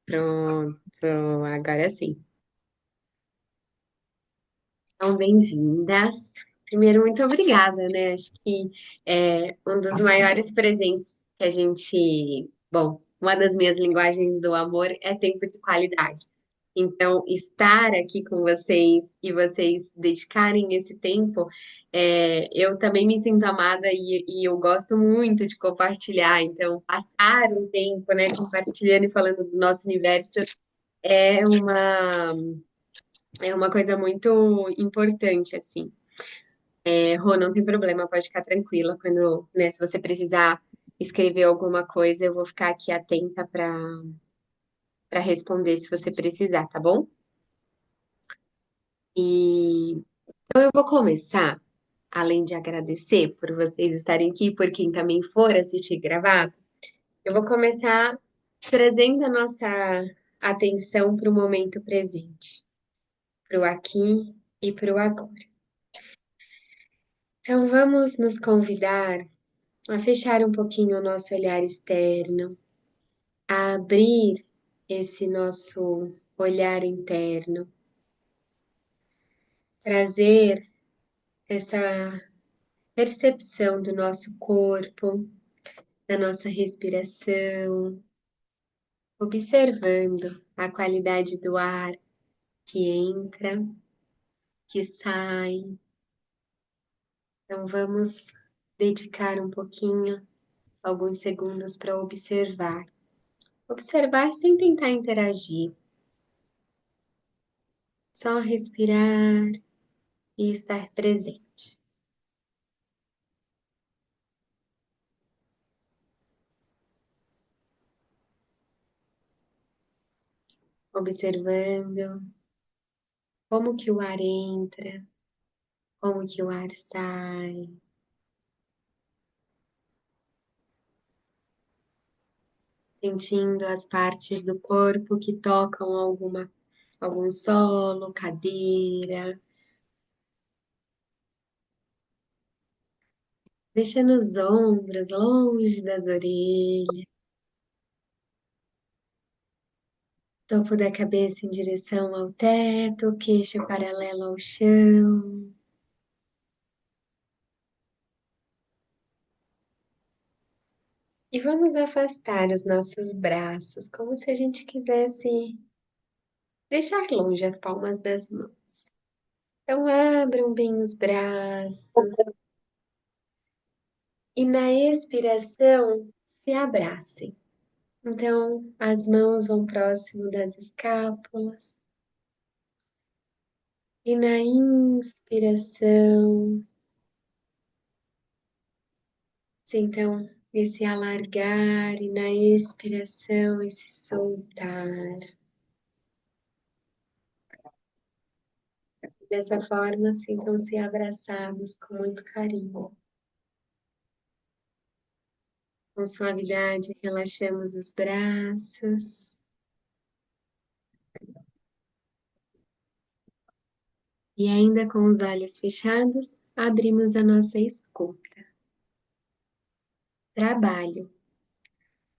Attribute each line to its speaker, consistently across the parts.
Speaker 1: Pronto, agora sim. Então, bem-vindas. Primeiro, muito obrigada, né? Acho que é um dos maiores presentes que a gente. Bom, uma das minhas linguagens do amor é tempo de qualidade. Então, estar aqui com vocês e vocês dedicarem esse tempo, eu também me sinto amada e eu gosto muito de compartilhar. Então, passar um tempo, né, compartilhando e falando do nosso universo é uma coisa muito importante, assim. Rô, não tem problema, pode ficar tranquila. Quando, né, se você precisar escrever alguma coisa, eu vou ficar aqui atenta para responder se você precisar, tá bom? E então eu vou começar, além de agradecer por vocês estarem aqui, por quem também for assistir gravado, eu vou começar trazendo a nossa atenção para o momento presente, para o aqui e para o agora. Então vamos nos convidar a fechar um pouquinho o nosso olhar externo, a abrir esse nosso olhar interno, trazer essa percepção do nosso corpo, da nossa respiração, observando a qualidade do ar que entra, que sai. Então vamos dedicar um pouquinho, alguns segundos para observar. Observar sem tentar interagir, só respirar e estar presente. Observando como que o ar entra, como que o ar sai, sentindo as partes do corpo que tocam algum solo, cadeira, deixando os ombros longe das orelhas, topo da cabeça em direção ao teto, queixo paralelo ao chão. E vamos afastar os nossos braços, como se a gente quisesse deixar longe as palmas das mãos. Então, abram bem os braços e na expiração se abracem. Então, as mãos vão próximo das escápulas e na inspiração, então, esse alargar e na expiração, esse soltar. Dessa forma, sintam-se abraçados com muito carinho. Com suavidade, relaxamos os braços e, ainda com os olhos fechados, abrimos a nossa escuta. Trabalho.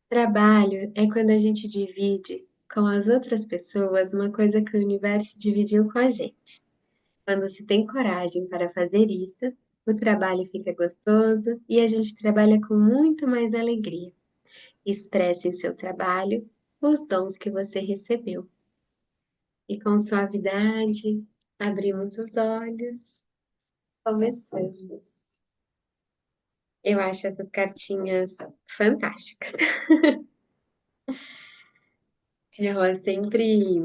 Speaker 1: Trabalho é quando a gente divide com as outras pessoas uma coisa que o universo dividiu com a gente. Quando se tem coragem para fazer isso, o trabalho fica gostoso e a gente trabalha com muito mais alegria. Expresse em seu trabalho os dons que você recebeu. E com suavidade, abrimos os olhos, começamos. Eu acho essas cartinhas fantásticas. Ela sempre,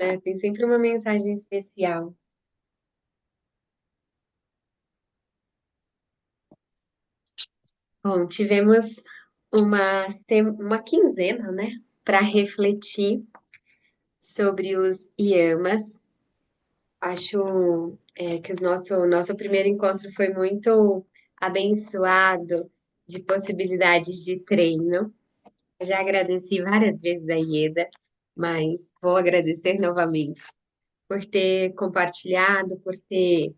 Speaker 1: né, tem sempre uma mensagem especial. Bom, tivemos uma quinzena, né, para refletir sobre os yamas. Acho que o nosso primeiro encontro foi muito abençoado de possibilidades de treino. Já agradeci várias vezes a Ieda, mas vou agradecer novamente por ter compartilhado, por ter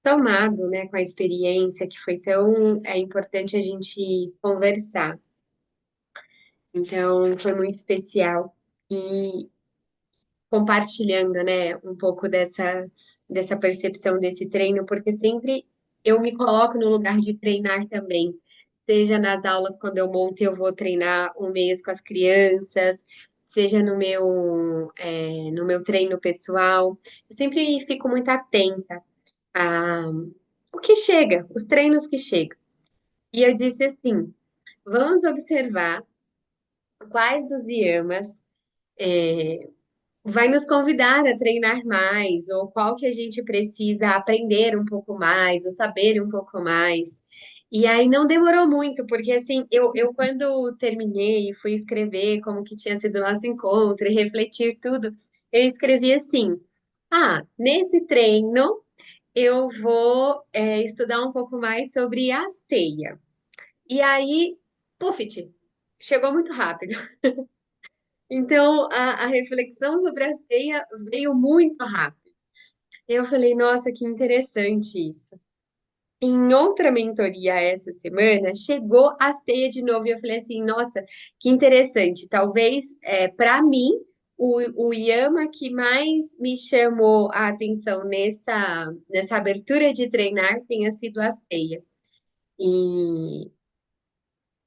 Speaker 1: tomado, né, com a experiência que foi tão importante a gente conversar. Então, foi muito especial. E compartilhando, né, um pouco dessa percepção desse treino, porque sempre eu me coloco no lugar de treinar também. Seja nas aulas, quando eu monto e eu vou treinar um mês com as crianças, seja no meu treino pessoal. Eu sempre fico muito atenta a o que chega, os treinos que chegam. E eu disse assim: vamos observar quais dos yamas vai nos convidar a treinar mais, ou qual que a gente precisa aprender um pouco mais, ou saber um pouco mais. E aí não demorou muito, porque assim, eu quando terminei e fui escrever como que tinha sido o nosso encontro e refletir tudo, eu escrevi assim: ah, nesse treino eu vou estudar um pouco mais sobre a asteia. E aí, pufit, chegou muito rápido. Então, a reflexão sobre a ceia veio muito rápido. Eu falei, nossa, que interessante isso. Em outra mentoria essa semana, chegou a ceia de novo e eu falei assim, nossa, que interessante. Talvez, para mim, o Yama que mais me chamou a atenção nessa abertura de treinar tenha sido a ceia. E,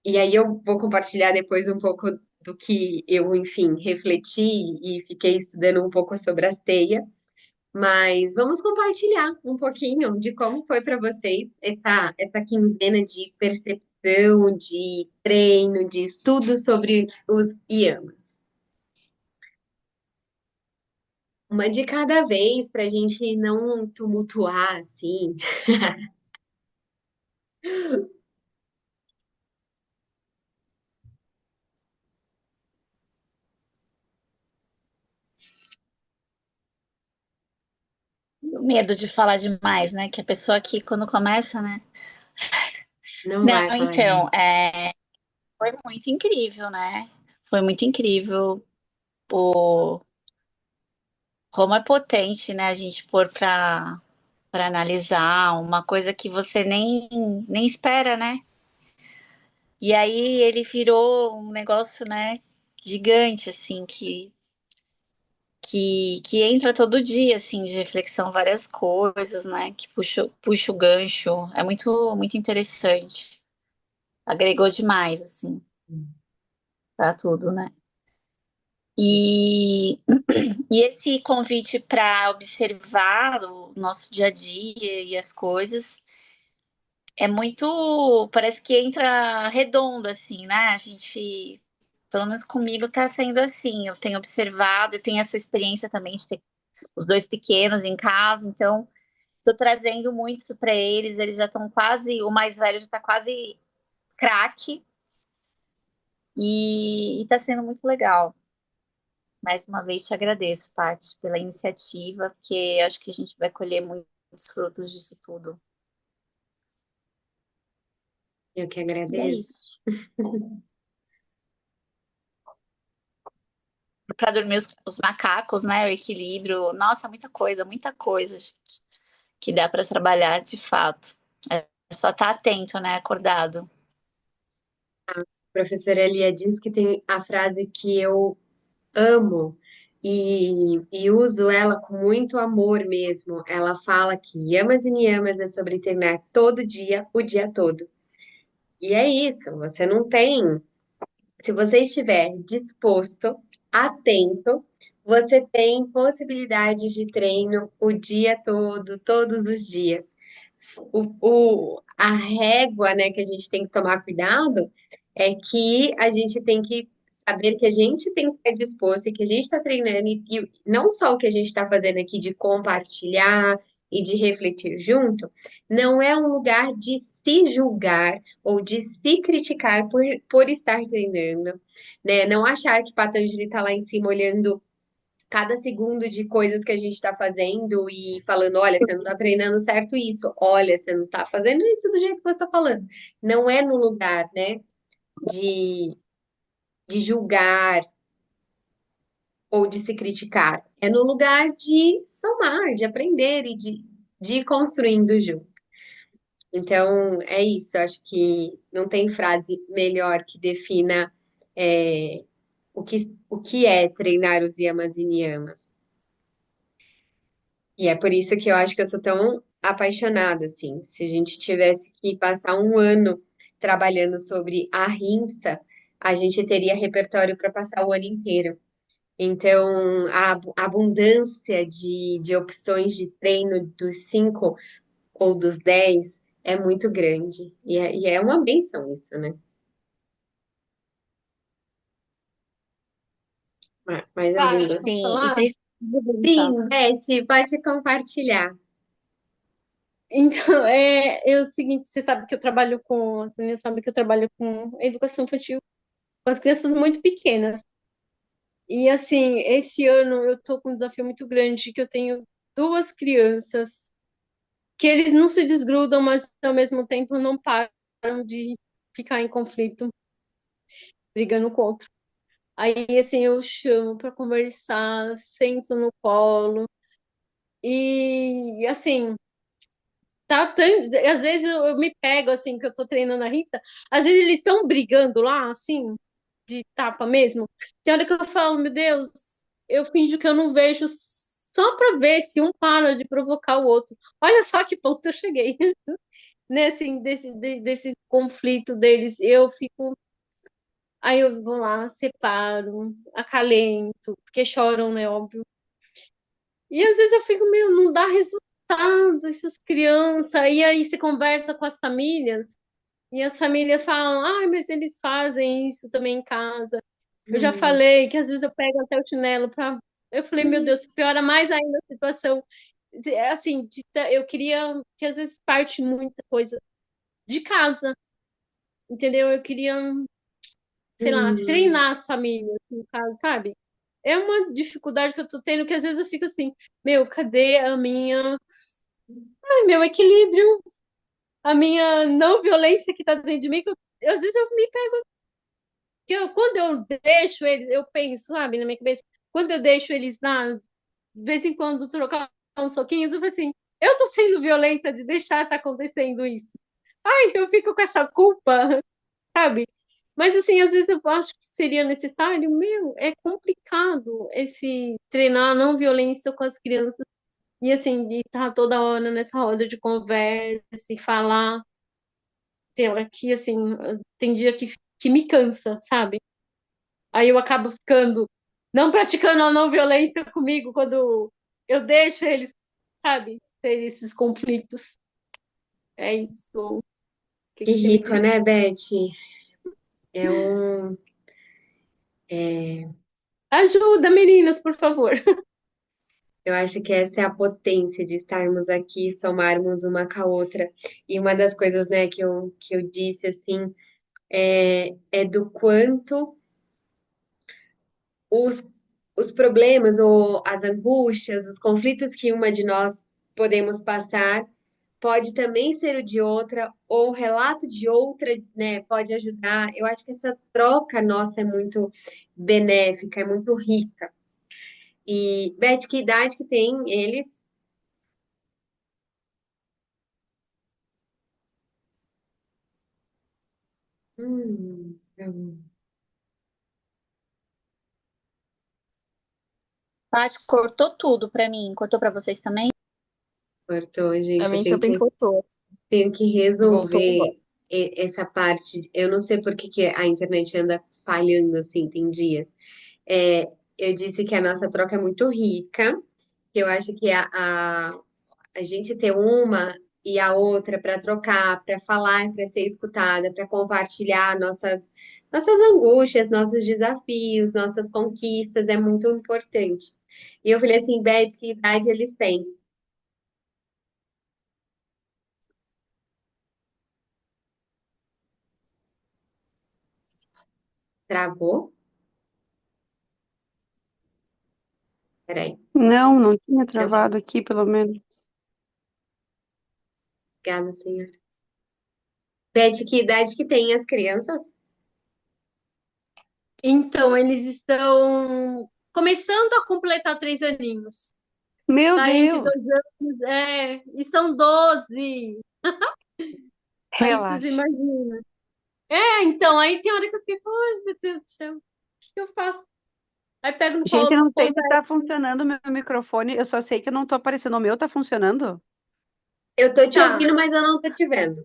Speaker 1: e aí eu vou compartilhar depois um pouco do que eu, enfim, refleti e fiquei estudando um pouco sobre a ceia, mas vamos compartilhar um pouquinho de como foi para vocês essa quinzena de percepção, de treino, de estudo sobre os yamas. Uma de cada vez para a gente não tumultuar assim.
Speaker 2: O medo de falar demais, né? Que a pessoa aqui, quando começa, né?
Speaker 1: Não
Speaker 2: Não,
Speaker 1: vai falar
Speaker 2: então,
Speaker 1: demais.
Speaker 2: foi muito incrível, né? Foi muito incrível o como é potente, né? A gente pôr para analisar uma coisa que você nem espera, né? E aí ele virou um negócio, né? Gigante, assim, que entra todo dia, assim, de reflexão, várias coisas, né? Que puxa o gancho. É muito interessante. Agregou demais, assim, pra tudo, né? E, e esse convite para observar o nosso dia a dia e as coisas é muito, parece que entra redondo, assim, né? A gente, pelo menos comigo, tá sendo assim. Eu tenho observado, eu tenho essa experiência também de ter os dois pequenos em casa, então tô trazendo muito isso para eles. Eles já estão quase, o mais velho já tá quase craque e tá sendo muito legal. Mais uma vez te agradeço, Paty, pela iniciativa, porque acho que a gente vai colher muitos frutos disso tudo.
Speaker 1: Eu que
Speaker 2: E é
Speaker 1: agradeço.
Speaker 2: isso. Para dormir os macacos, né? O equilíbrio. Nossa, muita coisa, gente, que dá para trabalhar de fato. É só estar atento, né? Acordado.
Speaker 1: A professora Elia diz que tem a frase que eu amo e uso ela com muito amor mesmo. Ela fala que yamas e niyamas é sobre treinar todo dia, o dia todo. E é isso, você não tem. Se você estiver disposto, atento, você tem possibilidades de treino o dia todo, todos os dias. A régua, né, que a gente tem que tomar cuidado é que a gente tem que saber que a gente tem que estar disposto e que a gente está treinando, e não só o que a gente está fazendo aqui de compartilhar e de refletir junto, não é um lugar de se julgar ou de se criticar por estar treinando, né? Não achar que Patanjali está lá em cima olhando cada segundo de coisas que a gente está fazendo e falando, olha, você não está treinando certo isso, olha, você não está fazendo isso do jeito que você está falando. Não é no lugar, né, de, de julgar ou de se criticar. É no lugar de somar, de aprender e de de ir construindo junto. Então, é isso. Acho que não tem frase melhor que defina é, o que é treinar os yamas e niyamas. E é por isso que eu acho que eu sou tão apaixonada, assim. Se a gente tivesse que passar um ano trabalhando sobre a rimsa, a gente teria repertório para passar o ano inteiro. Então, a abundância de opções de treino dos 5 ou dos 10 é muito grande. E é uma bênção isso, né? Mais alguém
Speaker 3: Paty,
Speaker 1: gosta?
Speaker 3: posso
Speaker 2: Sim,
Speaker 3: falar? Vou perguntar.
Speaker 1: Sim, Beth, pode compartilhar.
Speaker 3: Então, é o seguinte, você sabe que eu trabalho com, as meninas sabem que eu trabalho com educação infantil com as crianças muito pequenas. E assim, esse ano eu tô com um desafio muito grande, que eu tenho duas crianças que eles não se desgrudam, mas ao mesmo tempo não param de ficar em conflito, brigando com o outro. Aí assim, eu chamo para conversar, sento no colo e assim, tá tão, às vezes eu me pego assim que eu tô treinando a Rita, às vezes eles estão brigando lá, assim, de tapa mesmo. Tem hora que eu falo, meu Deus, eu finjo que eu não vejo só pra ver se um para de provocar o outro. Olha só que ponto eu cheguei, né, assim, desse conflito deles. Eu fico, aí eu vou lá, separo, acalento, porque choram, né, óbvio. E às vezes eu fico, meu, não dá resultado essas crianças. E aí você conversa com as famílias, e as famílias falam, ai, mas eles fazem isso também em casa. Eu já
Speaker 1: Hum,
Speaker 3: falei que às vezes eu pego até o chinelo pra. Eu falei, meu
Speaker 1: hum,
Speaker 3: Deus, piora mais ainda a situação. Assim, eu queria que às vezes parte muita coisa de casa, entendeu? Eu queria, sei lá,
Speaker 1: hum,
Speaker 3: treinar as famílias, no caso, sabe? É uma dificuldade que eu tô tendo, que às vezes eu fico assim, meu, cadê a minha, ai, meu equilíbrio, a minha não violência que tá dentro de mim, às vezes eu me pego, quando eu deixo eles, eu penso, sabe, na minha cabeça, quando eu deixo eles lá, de vez em quando trocar uns soquinhos, eu falo assim, eu tô sendo violenta de deixar tá acontecendo isso. Ai, eu fico com essa culpa, sabe? Mas assim, às vezes eu acho que seria necessário, meu, é complicado esse treinar a não violência com as crianças. E assim, de estar toda hora nessa roda de conversa e falar. Tem hora que, assim, tem dia que me cansa, sabe? Aí eu acabo ficando, não praticando a não violência comigo quando eu deixo eles, sabe, ter esses conflitos. É isso. O que
Speaker 1: que
Speaker 3: que você me
Speaker 1: rico,
Speaker 3: diz?
Speaker 1: né, Beth? É um, é,
Speaker 3: Ajuda, meninas, por favor.
Speaker 1: eu acho que essa é a potência de estarmos aqui, somarmos uma com a outra. E uma das coisas, né, que eu disse, assim, é do quanto os, os problemas ou as angústias, os conflitos que uma de nós podemos passar, pode também ser o de outra, ou o relato de outra, né, pode ajudar. Eu acho que essa troca nossa é muito benéfica, é muito rica. E, Beth, que idade que tem eles? Tá bom.
Speaker 2: Paty, cortou tudo pra mim. Cortou pra vocês também?
Speaker 1: Cortou,
Speaker 4: A
Speaker 1: gente. Eu
Speaker 4: mim
Speaker 1: tenho
Speaker 4: também
Speaker 1: que,
Speaker 4: cortou.
Speaker 1: tenho que
Speaker 4: Voltou agora.
Speaker 1: resolver essa parte. Eu não sei por que que a internet anda falhando assim, tem dias. É, eu disse que a nossa troca é muito rica, que eu acho que a gente ter uma e a outra para trocar, para falar, para ser escutada, para compartilhar nossas angústias, nossos desafios, nossas conquistas é muito importante. E eu falei assim, Beth, que idade eles têm? Travou? Peraí.
Speaker 5: Não, não tinha
Speaker 1: Não,
Speaker 5: travado aqui, pelo menos.
Speaker 1: obrigada, senhora. Beth, que idade que tem as crianças?
Speaker 3: Então, eles estão começando a completar 3 aninhos.
Speaker 5: Meu
Speaker 3: Tá entre
Speaker 5: Deus,
Speaker 3: 2 anos, e são 12. Aí vocês
Speaker 5: relaxa.
Speaker 3: imaginam. Então, aí tem hora que eu fico, ai, meu Deus do céu, o que que eu faço? Aí pego no
Speaker 5: Gente, eu
Speaker 3: colo,
Speaker 5: não sei se
Speaker 3: conversa.
Speaker 5: tá funcionando o meu microfone, eu só sei que eu não tô aparecendo. O meu tá funcionando?
Speaker 1: Eu tô te
Speaker 3: Tá.
Speaker 1: ouvindo, mas eu não tô te vendo.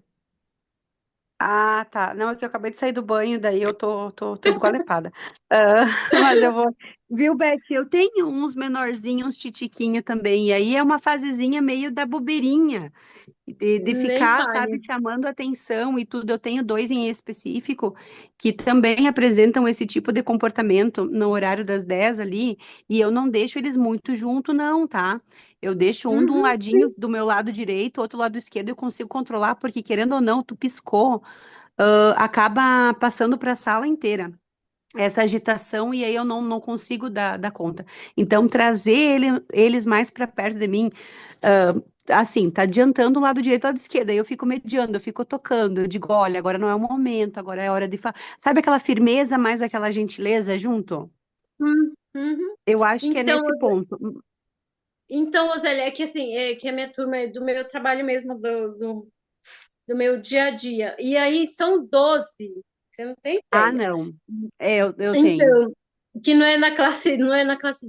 Speaker 5: Ah, tá. Não, é que eu acabei de sair do banho, daí eu tô esgualepada. Ah, mas eu vou. Viu, Beth? Eu tenho uns menorzinhos, uns titiquinho também. E aí é uma fasezinha meio da bobeirinha, de
Speaker 3: Nem
Speaker 5: ficar, sabe,
Speaker 3: fale.
Speaker 5: chamando atenção e tudo. Eu tenho dois em específico que também apresentam esse tipo de comportamento no horário das 10 ali, e eu não deixo eles muito junto, não, tá? Eu deixo um de um
Speaker 3: Uhum,
Speaker 5: ladinho, do meu lado direito, outro lado esquerdo, eu consigo controlar, porque querendo ou não, tu piscou, acaba passando para a sala inteira essa agitação e aí eu não consigo dar conta. Então, trazer eles mais para perto de mim, assim, tá adiantando o lado direito e o lado esquerdo. Aí eu fico mediando, eu fico tocando, eu digo, olha, agora não é o momento, agora é hora de falar. Sabe aquela firmeza mais aquela gentileza junto?
Speaker 3: uhum.
Speaker 5: Eu acho que é
Speaker 3: Então,
Speaker 5: nesse ponto.
Speaker 3: Zélia, é que assim, é que a minha turma é do meu trabalho mesmo, do meu dia a dia. E aí são 12. Você não tem
Speaker 5: Ah,
Speaker 3: ideia.
Speaker 5: não. É, eu tenho.
Speaker 3: Então, que não é na classe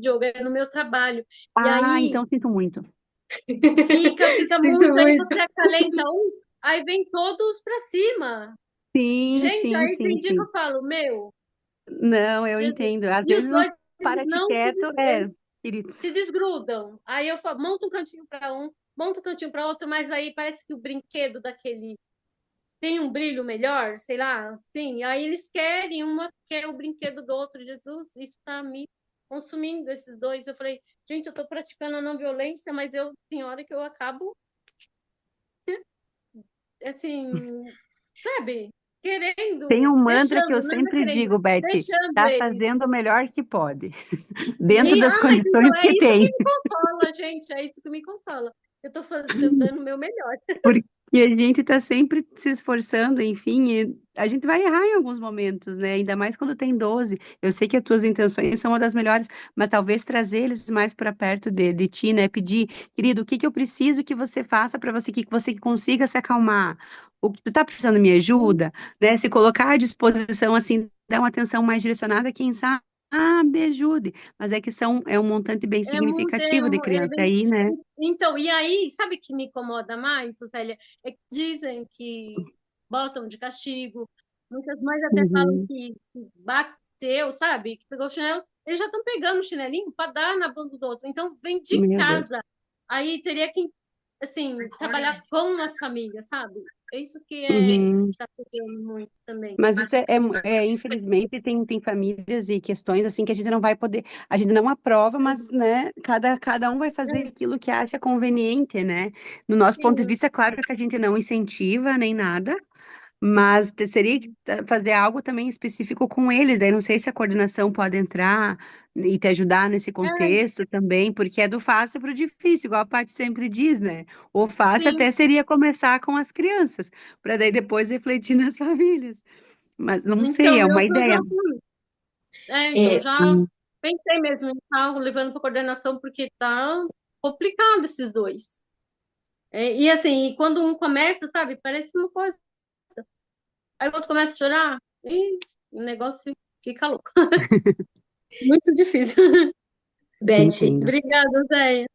Speaker 3: de yoga, é no meu trabalho. E
Speaker 5: Ah,
Speaker 3: aí
Speaker 5: então sinto muito.
Speaker 3: fica
Speaker 1: Sinto
Speaker 3: muito, aí
Speaker 1: muito.
Speaker 3: você acalenta um, aí vem todos pra cima.
Speaker 5: Sim,
Speaker 3: Gente,
Speaker 5: sim,
Speaker 3: aí
Speaker 5: sim,
Speaker 3: tem dia que
Speaker 5: sim.
Speaker 3: eu falo, meu,
Speaker 5: Não, eu
Speaker 3: Jesus.
Speaker 5: entendo. Às
Speaker 3: E os
Speaker 5: vezes não
Speaker 3: dois, eles
Speaker 5: para
Speaker 3: não se,
Speaker 5: quieto,
Speaker 3: des-
Speaker 5: é,
Speaker 3: eles
Speaker 5: queridos.
Speaker 3: se desgrudam. Aí eu falo, monta um cantinho para um, monta um cantinho para outro, mas aí parece que o brinquedo daquele tem um brilho melhor, sei lá, sim. Aí eles querem uma que é o brinquedo do outro. Jesus, isso está me consumindo, esses dois. Eu falei, gente, eu estou praticando a não violência, mas tem hora que eu acabo, assim, sabe,
Speaker 5: Tem
Speaker 3: querendo,
Speaker 5: um mantra que eu
Speaker 3: deixando, não é
Speaker 5: sempre
Speaker 3: querendo,
Speaker 5: digo, Beth,
Speaker 3: deixando
Speaker 5: tá
Speaker 3: eles.
Speaker 5: fazendo o melhor que pode, dentro das
Speaker 3: Mas então
Speaker 5: condições
Speaker 3: é
Speaker 5: que
Speaker 3: isso que
Speaker 5: tem.
Speaker 3: me consola, gente. É isso que me consola. Tô dando o meu melhor.
Speaker 5: Porque a gente está sempre se esforçando, enfim, e a gente vai errar em alguns momentos, né? Ainda mais quando tem 12. Eu sei que as tuas intenções são uma das melhores, mas talvez trazer eles mais para perto de ti, né? Pedir, querido, o que que eu preciso que você faça para você, que você consiga se acalmar? O que tu tá precisando me ajuda, né? Se colocar à disposição, assim, dar uma atenção mais direcionada, quem sabe, me ajude. Mas é que é um montante bem
Speaker 3: É muito,
Speaker 5: significativo de criança aí, né?
Speaker 3: então, e aí, sabe o que me incomoda mais, Célia? É que dizem que botam de castigo. Muitas mães até falam
Speaker 5: Uhum.
Speaker 3: que bateu, sabe? Que pegou o chinelo. Eles já estão pegando o chinelinho para dar na bunda do outro. Então, vem de
Speaker 5: Meu Deus.
Speaker 3: casa. Aí teria que, assim, trabalhar com as famílias, sabe? É isso que
Speaker 5: Uhum.
Speaker 3: tá pegando muito também.
Speaker 5: Mas isso infelizmente, tem famílias e questões assim que a gente não vai poder, a gente não aprova, mas, né, cada um vai fazer aquilo que acha conveniente, né? No nosso ponto de
Speaker 3: Sim,
Speaker 5: vista, claro que a gente não incentiva nem nada, mas seria que fazer algo também específico com eles, daí não sei se a coordenação pode entrar e te ajudar nesse
Speaker 3: é,
Speaker 5: contexto também, porque é do fácil para o difícil, igual a Paty sempre diz, né? O fácil
Speaker 3: sim.
Speaker 5: até seria começar com as crianças, para daí depois refletir nas famílias. Mas não sei,
Speaker 3: Então,
Speaker 5: é
Speaker 3: eu
Speaker 5: uma
Speaker 3: tô
Speaker 5: ideia.
Speaker 3: já então,
Speaker 1: É,
Speaker 3: já pensei mesmo em estar levando para coordenação, porque tá complicado esses dois. E assim, quando um começa, sabe, parece uma coisa. Aí o outro começa a chorar, e o negócio fica louco. Muito difícil.
Speaker 1: Beth,
Speaker 5: Entendo.
Speaker 3: Obrigada, Zéia.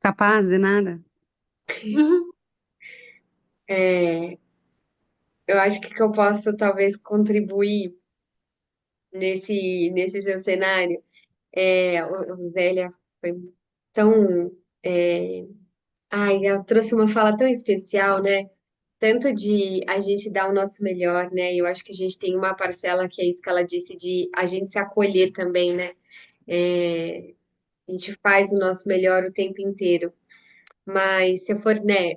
Speaker 5: Capaz de nada?
Speaker 3: Uhum.
Speaker 1: é, eu acho que eu posso talvez contribuir nesse seu cenário. O Zélia foi tão. é, Ai, ela trouxe uma fala tão especial, né? Tanto de a gente dar o nosso melhor, né? Eu acho que a gente tem uma parcela que é isso que ela disse, de a gente se acolher também, né? A gente faz o nosso melhor o tempo inteiro. Mas se eu for, né,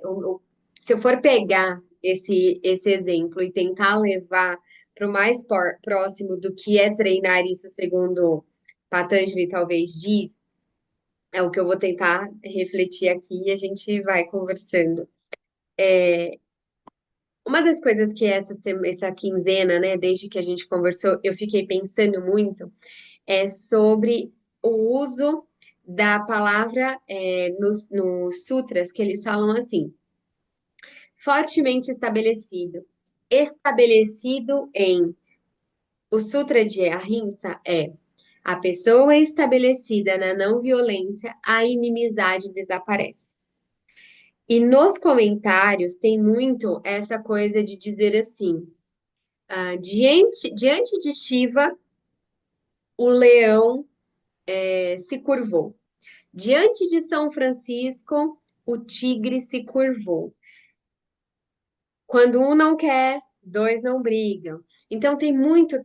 Speaker 1: se eu for pegar esse exemplo e tentar levar para o mais próximo do que é treinar isso, segundo Patanjali talvez diz, é o que eu vou tentar refletir aqui e a gente vai conversando. Uma das coisas que essa quinzena, né, desde que a gente conversou, eu fiquei pensando muito é sobre o uso da palavra nos sutras, que eles falam assim, fortemente estabelecido. Estabelecido em... O Sutra de Ahimsa é: a pessoa estabelecida na não violência, a inimizade desaparece. E nos comentários tem muito essa coisa de dizer assim, diante de Shiva, o leão se curvou. Diante de São Francisco, o tigre se curvou. Quando um não quer, dois não brigam. Então tem muito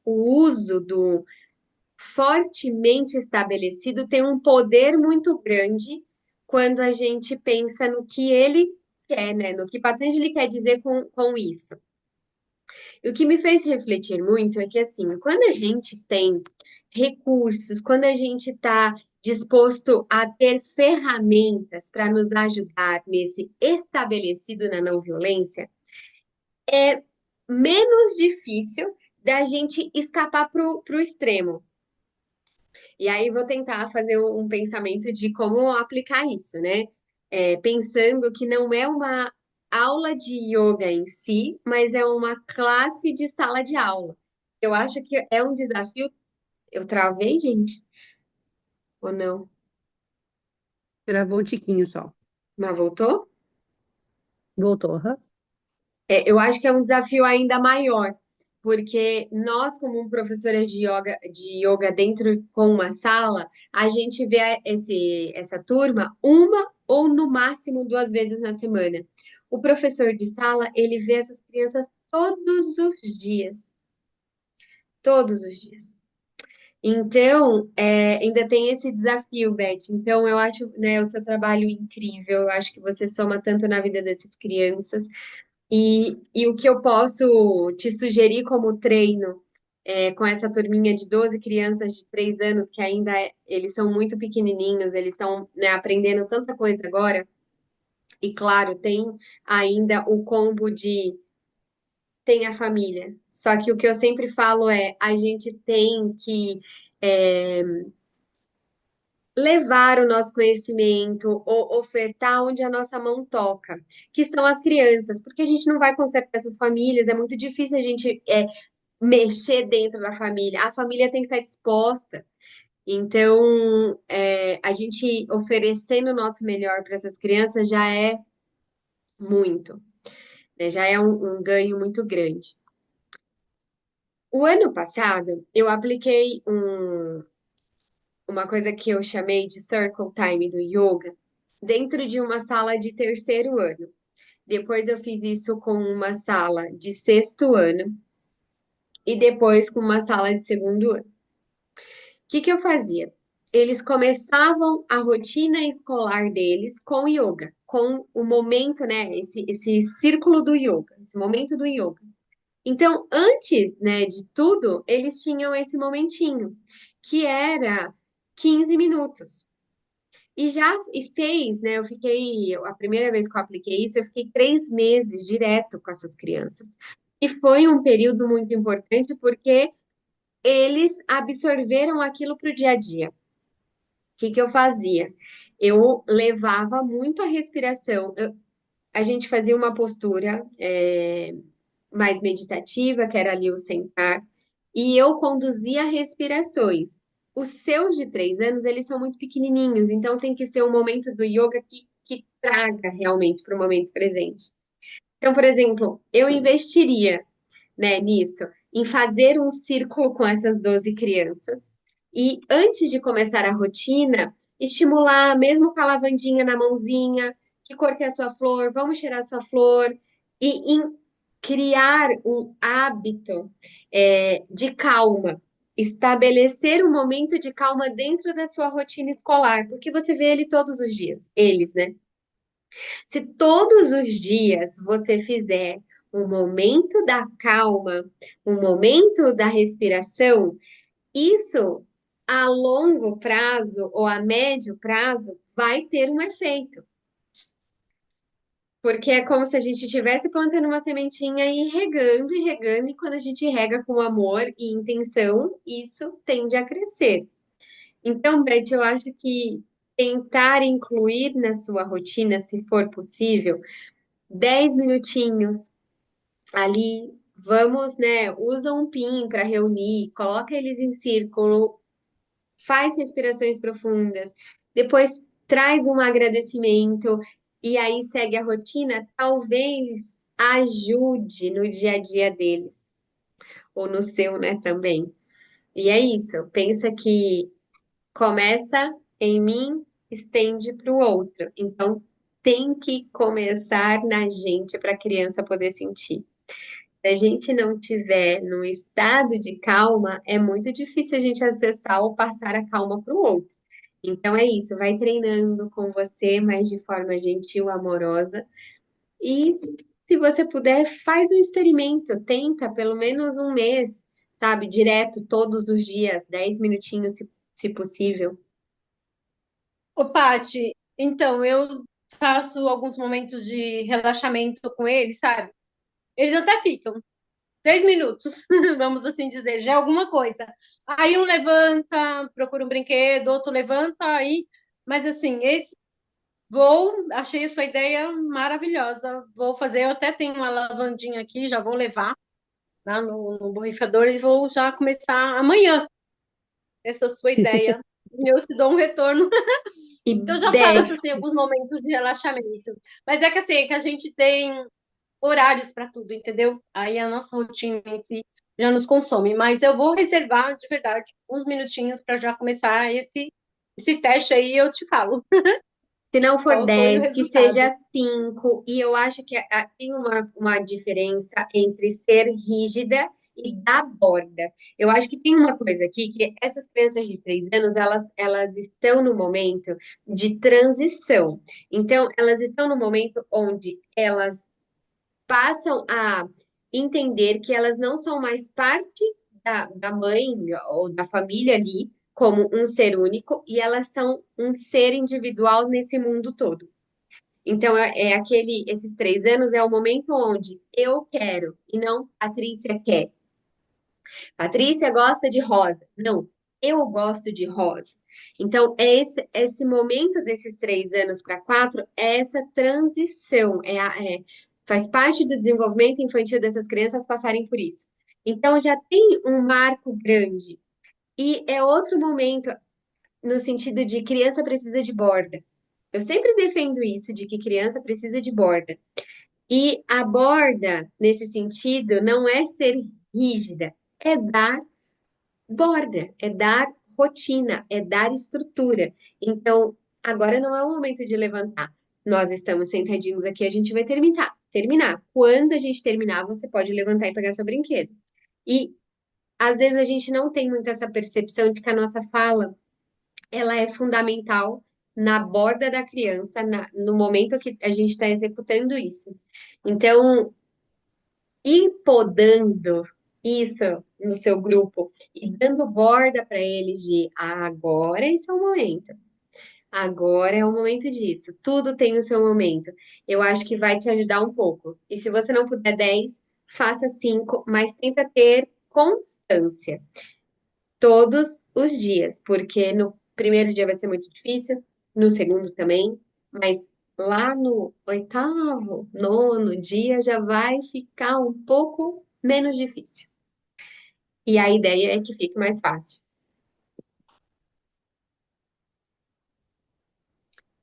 Speaker 1: o uso do fortemente estabelecido tem um poder muito grande quando a gente pensa no que ele quer, né? No que Patanjali quer dizer com isso. E o que me fez refletir muito é que, assim, quando a gente tem recursos, quando a gente está disposto a ter ferramentas para nos ajudar nesse estabelecido na não violência, é menos difícil da gente escapar para o extremo. E aí vou tentar fazer um pensamento de como aplicar isso, né? Pensando que não é uma aula de yoga em si, mas é uma classe de sala de aula. Eu acho que é um desafio. Eu travei, gente? Ou não?
Speaker 5: Gravou um tiquinho só.
Speaker 1: Mas voltou?
Speaker 5: Voltou, aham.
Speaker 1: Eu acho que é um desafio ainda maior, porque nós, como professoras de yoga dentro com uma sala, a gente vê essa turma uma ou no máximo duas vezes na semana. O professor de sala, ele vê essas crianças todos os dias. Todos os dias. Então, ainda tem esse desafio, Beth. Então, eu acho, né, o seu trabalho incrível. Eu acho que você soma tanto na vida dessas crianças. E o que eu posso te sugerir como treino, com essa turminha de 12 crianças de 3 anos, que ainda eles são muito pequenininhos, eles estão, né, aprendendo tanta coisa agora, e claro, tem ainda o combo de tem a família. Só que o que eu sempre falo é, a gente tem que é, levar o nosso conhecimento, ou ofertar onde a nossa mão toca, que são as crianças, porque a gente não vai consertar essas famílias, é muito difícil a gente mexer dentro da família, a família tem que estar disposta. Então, a gente oferecendo o nosso melhor para essas crianças já é muito, né? Já é um ganho muito grande. O ano passado, eu apliquei uma coisa que eu chamei de Circle Time do yoga dentro de uma sala de terceiro ano. Depois eu fiz isso com uma sala de sexto ano e depois com uma sala de segundo ano. O que que eu fazia? Eles começavam a rotina escolar deles com yoga, com o momento, né, esse círculo do yoga, esse momento do yoga. Então, antes, né, de tudo, eles tinham esse momentinho, que era 15 minutos. E fez, né? A primeira vez que eu apliquei isso, eu fiquei 3 meses direto com essas crianças. E foi um período muito importante porque eles absorveram aquilo para o dia a dia. O que que eu fazia? Eu levava muito a respiração. A gente fazia uma postura mais meditativa, que era ali o sentar, e eu conduzia respirações. Os seus de 3 anos, eles são muito pequenininhos, então tem que ser um momento do yoga que traga realmente para o momento presente. Então, por exemplo, eu investiria, né, nisso, em fazer um círculo com essas 12 crianças e antes de começar a rotina, estimular, mesmo com a lavandinha na mãozinha, que cor que é a sua flor, vamos cheirar a sua flor, e criar um hábito de calma, estabelecer um momento de calma dentro da sua rotina escolar, porque você vê eles todos os dias, eles, né? Se todos os dias você fizer um momento da calma, um momento da respiração, isso a longo prazo ou a médio prazo vai ter um efeito. Porque é como se a gente estivesse plantando uma sementinha e regando, e quando a gente rega com amor e intenção, isso tende a crescer. Então, Beth, eu acho que tentar incluir na sua rotina, se for possível, 10 minutinhos ali, vamos, né? Usa um pin para reunir, coloca eles em círculo, faz respirações profundas, depois traz um agradecimento e aí segue a rotina, talvez ajude no dia a dia deles, ou no seu, né, também. E é isso, pensa que começa em mim, estende para o outro. Então, tem que começar na gente para a criança poder sentir. Se a gente não tiver no estado de calma, é muito difícil a gente acessar ou passar a calma para o outro. Então é isso, vai treinando com você, mas de forma gentil, amorosa. E se você puder, faz um experimento, tenta pelo menos um mês, sabe? Direto, todos os dias, 10 minutinhos, se possível.
Speaker 3: Ô, Paty, então, eu faço alguns momentos de relaxamento com eles, sabe? Eles até ficam 3 minutos, vamos assim dizer, já é alguma coisa. Aí um levanta, procura um brinquedo, outro levanta, aí. Mas assim, achei a sua ideia maravilhosa. Vou fazer, eu até tenho uma lavandinha aqui, já vou levar lá no borrifador e vou já começar amanhã essa sua ideia. Eu te dou um retorno.
Speaker 1: E
Speaker 3: Então, eu já
Speaker 1: Beth,
Speaker 3: faço assim, alguns momentos de relaxamento. Mas é que assim, é que a gente tem horários para tudo, entendeu? Aí a nossa rotina em si já nos consome. Mas eu vou reservar, de verdade, uns minutinhos para já começar esse teste aí, eu te falo
Speaker 1: se não for
Speaker 3: qual foi o
Speaker 1: 10, que
Speaker 3: resultado.
Speaker 1: seja 5. E eu acho que tem uma diferença entre ser rígida e dar borda. Eu acho que tem uma coisa aqui, que essas crianças de 3 anos, elas estão no momento de transição. Então, elas estão no momento onde elas passam a entender que elas não são mais parte da mãe ou da família ali como um ser único e elas são um ser individual nesse mundo todo. Então, esses 3 anos é o momento onde eu quero e não Patrícia quer. Patrícia gosta de rosa. Não, eu gosto de rosa. Então, esse momento desses 3 anos para 4 é essa transição, faz parte do desenvolvimento infantil dessas crianças passarem por isso. Então, já tem um marco grande. E é outro momento no sentido de criança precisa de borda. Eu sempre defendo isso, de que criança precisa de borda. E a borda, nesse sentido, não é ser rígida, é dar borda, é dar rotina, é dar estrutura. Então, agora não é o momento de levantar. Nós estamos sentadinhos aqui, a gente vai terminar. Quando a gente terminar, você pode levantar e pegar seu brinquedo. E às vezes a gente não tem muito essa percepção de que a nossa fala, ela é fundamental na borda da criança, no momento que a gente está executando isso. Então, ir podando isso no seu grupo e dando borda para eles de agora esse é o momento. Agora é o momento disso. Tudo tem o seu momento. Eu acho que vai te ajudar um pouco. E se você não puder 10, faça 5, mas tenta ter constância todos os dias, porque no primeiro dia vai ser muito difícil, no segundo também, mas lá no oitavo, nono dia já vai ficar um pouco menos difícil. E a ideia é que fique mais fácil.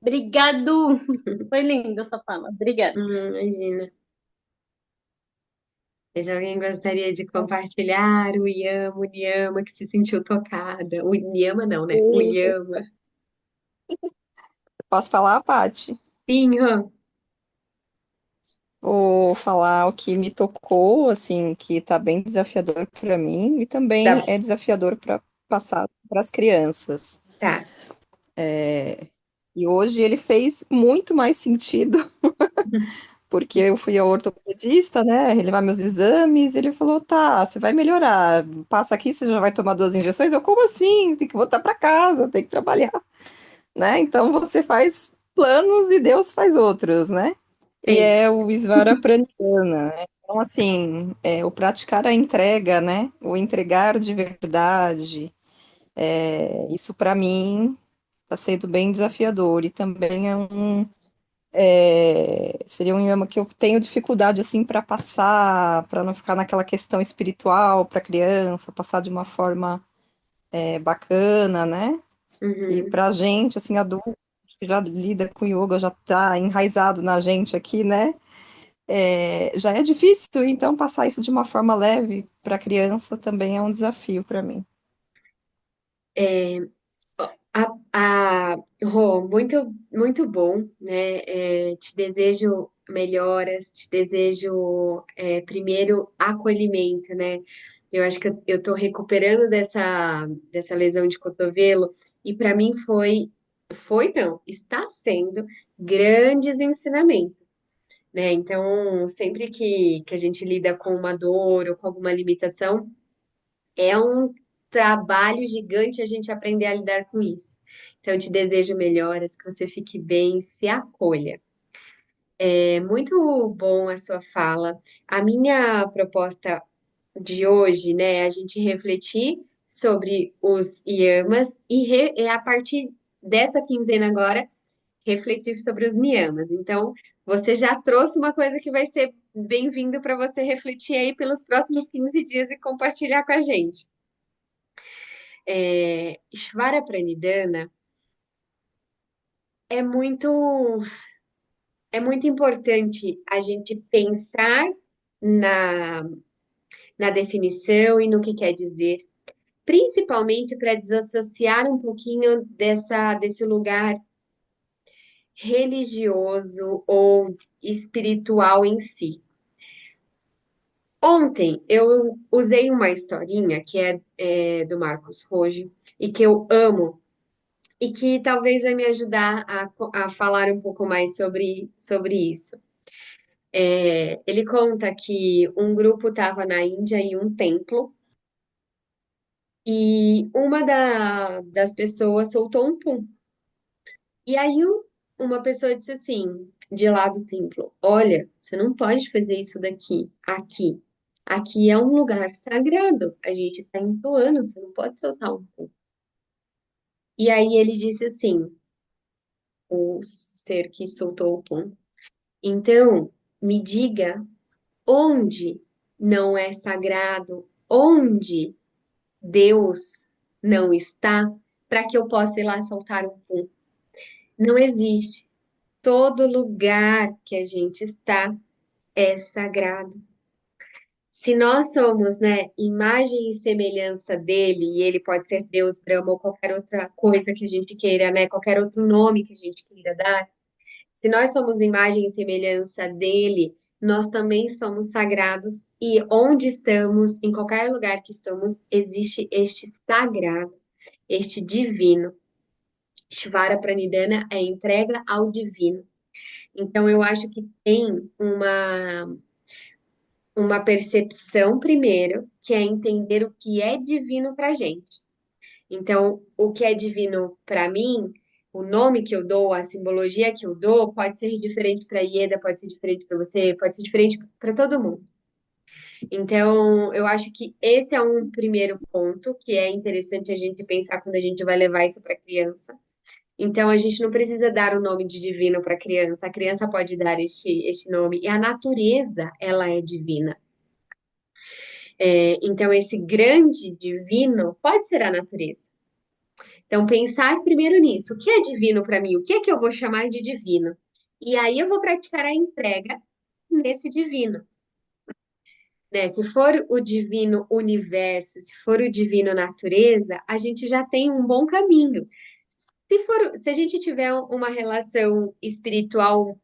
Speaker 3: Obrigado! Foi linda essa fala. Obrigada.
Speaker 1: Imagina. Mas alguém gostaria de compartilhar o Yama, que se sentiu tocada. O Yama não, né? O
Speaker 4: Sim.
Speaker 1: Yama.
Speaker 4: Posso falar, Paty?
Speaker 1: Sim, Rô.
Speaker 4: Vou falar o que me tocou, assim, que tá bem desafiador para mim e também
Speaker 1: Tá,
Speaker 4: é desafiador para passar para as crianças.
Speaker 1: tá.
Speaker 4: E hoje ele fez muito mais sentido, porque eu fui ao ortopedista, né, levar meus exames, e ele falou: tá, você vai melhorar, passa aqui, você já vai tomar 2 injeções. Eu, como assim? Tem que voltar para casa, tem que trabalhar, né? Então você faz planos e Deus faz outros, né? E
Speaker 1: Sim,
Speaker 4: é o Isvara Pranidhana, né? Então, assim, o praticar a entrega, né? O entregar de verdade, Isso para mim está sendo bem desafiador e também seria um idioma que eu tenho dificuldade assim para passar, para não ficar naquela questão espiritual para criança, passar de uma forma bacana, né? Que
Speaker 1: Uhum.
Speaker 4: para a gente, assim, adulto, que já lida com yoga, já está enraizado na gente aqui, né? Já é difícil, então passar isso de uma forma leve para a criança também é um desafio para mim.
Speaker 1: É, Rô, muito, muito bom, né? Te desejo melhoras, te desejo, primeiro, acolhimento, né? Eu acho que eu tô recuperando dessa lesão de cotovelo e para mim não, está sendo grandes ensinamentos, né? Então, sempre que a gente lida com uma dor ou com alguma limitação, é um trabalho gigante a gente aprender a lidar com isso. Então, eu te desejo melhoras, que você fique bem, se acolha. É muito bom a sua fala. A minha proposta de hoje, né, é a gente refletir sobre os yamas e a partir dessa quinzena agora, refletir sobre os niyamas. Então, você já trouxe uma coisa que vai ser bem-vindo para você refletir aí pelos próximos 15 dias e compartilhar com a gente. Shvara Pranidhana é muito, é muito importante a gente pensar na, na definição e no que quer dizer, principalmente para desassociar um pouquinho desse lugar religioso ou espiritual em si. Ontem eu usei uma historinha que é do Marcos Rojo e que eu amo e que talvez vai me ajudar a falar um pouco mais sobre isso. Ele conta que um grupo estava na Índia em um templo e uma das pessoas soltou um pum. E aí uma pessoa disse assim, de lá do templo, olha, você não pode fazer isso aqui. Aqui é um lugar sagrado, a gente está entoando, você não pode soltar um pum. E aí ele disse assim, o ser que soltou o pum, então me diga onde não é sagrado, onde Deus não está, para que eu possa ir lá soltar um pum. Não existe. Todo lugar que a gente está é sagrado. Se nós somos, né, imagem e semelhança dele, e ele pode ser Deus, Brahma ou qualquer outra coisa que a gente queira, né, qualquer outro nome que a gente queira dar, se nós somos imagem e semelhança dele, nós também somos sagrados e onde estamos, em qualquer lugar que estamos, existe este sagrado, este divino. Shvara Pranidhana é entrega ao divino. Então, eu acho que tem uma percepção, primeiro, que é entender o que é divino para gente. Então, o que é divino para mim, o nome que eu dou, a simbologia que eu dou, pode ser diferente para Ieda, pode ser diferente para você, pode ser diferente para todo mundo. Então, eu acho que esse é um primeiro ponto que é interessante a gente pensar quando a gente vai levar isso para a criança. Então, a gente não precisa dar o nome de divino para a criança pode dar este nome, e a natureza, ela é divina. Então, esse grande divino pode ser a natureza. Então, pensar primeiro nisso. O que é divino para mim? O que é que eu vou chamar de divino? E aí eu vou praticar a entrega nesse divino. Né? Se for o divino universo, se for o divino natureza, a gente já tem um bom caminho. Se a gente tiver uma relação espiritual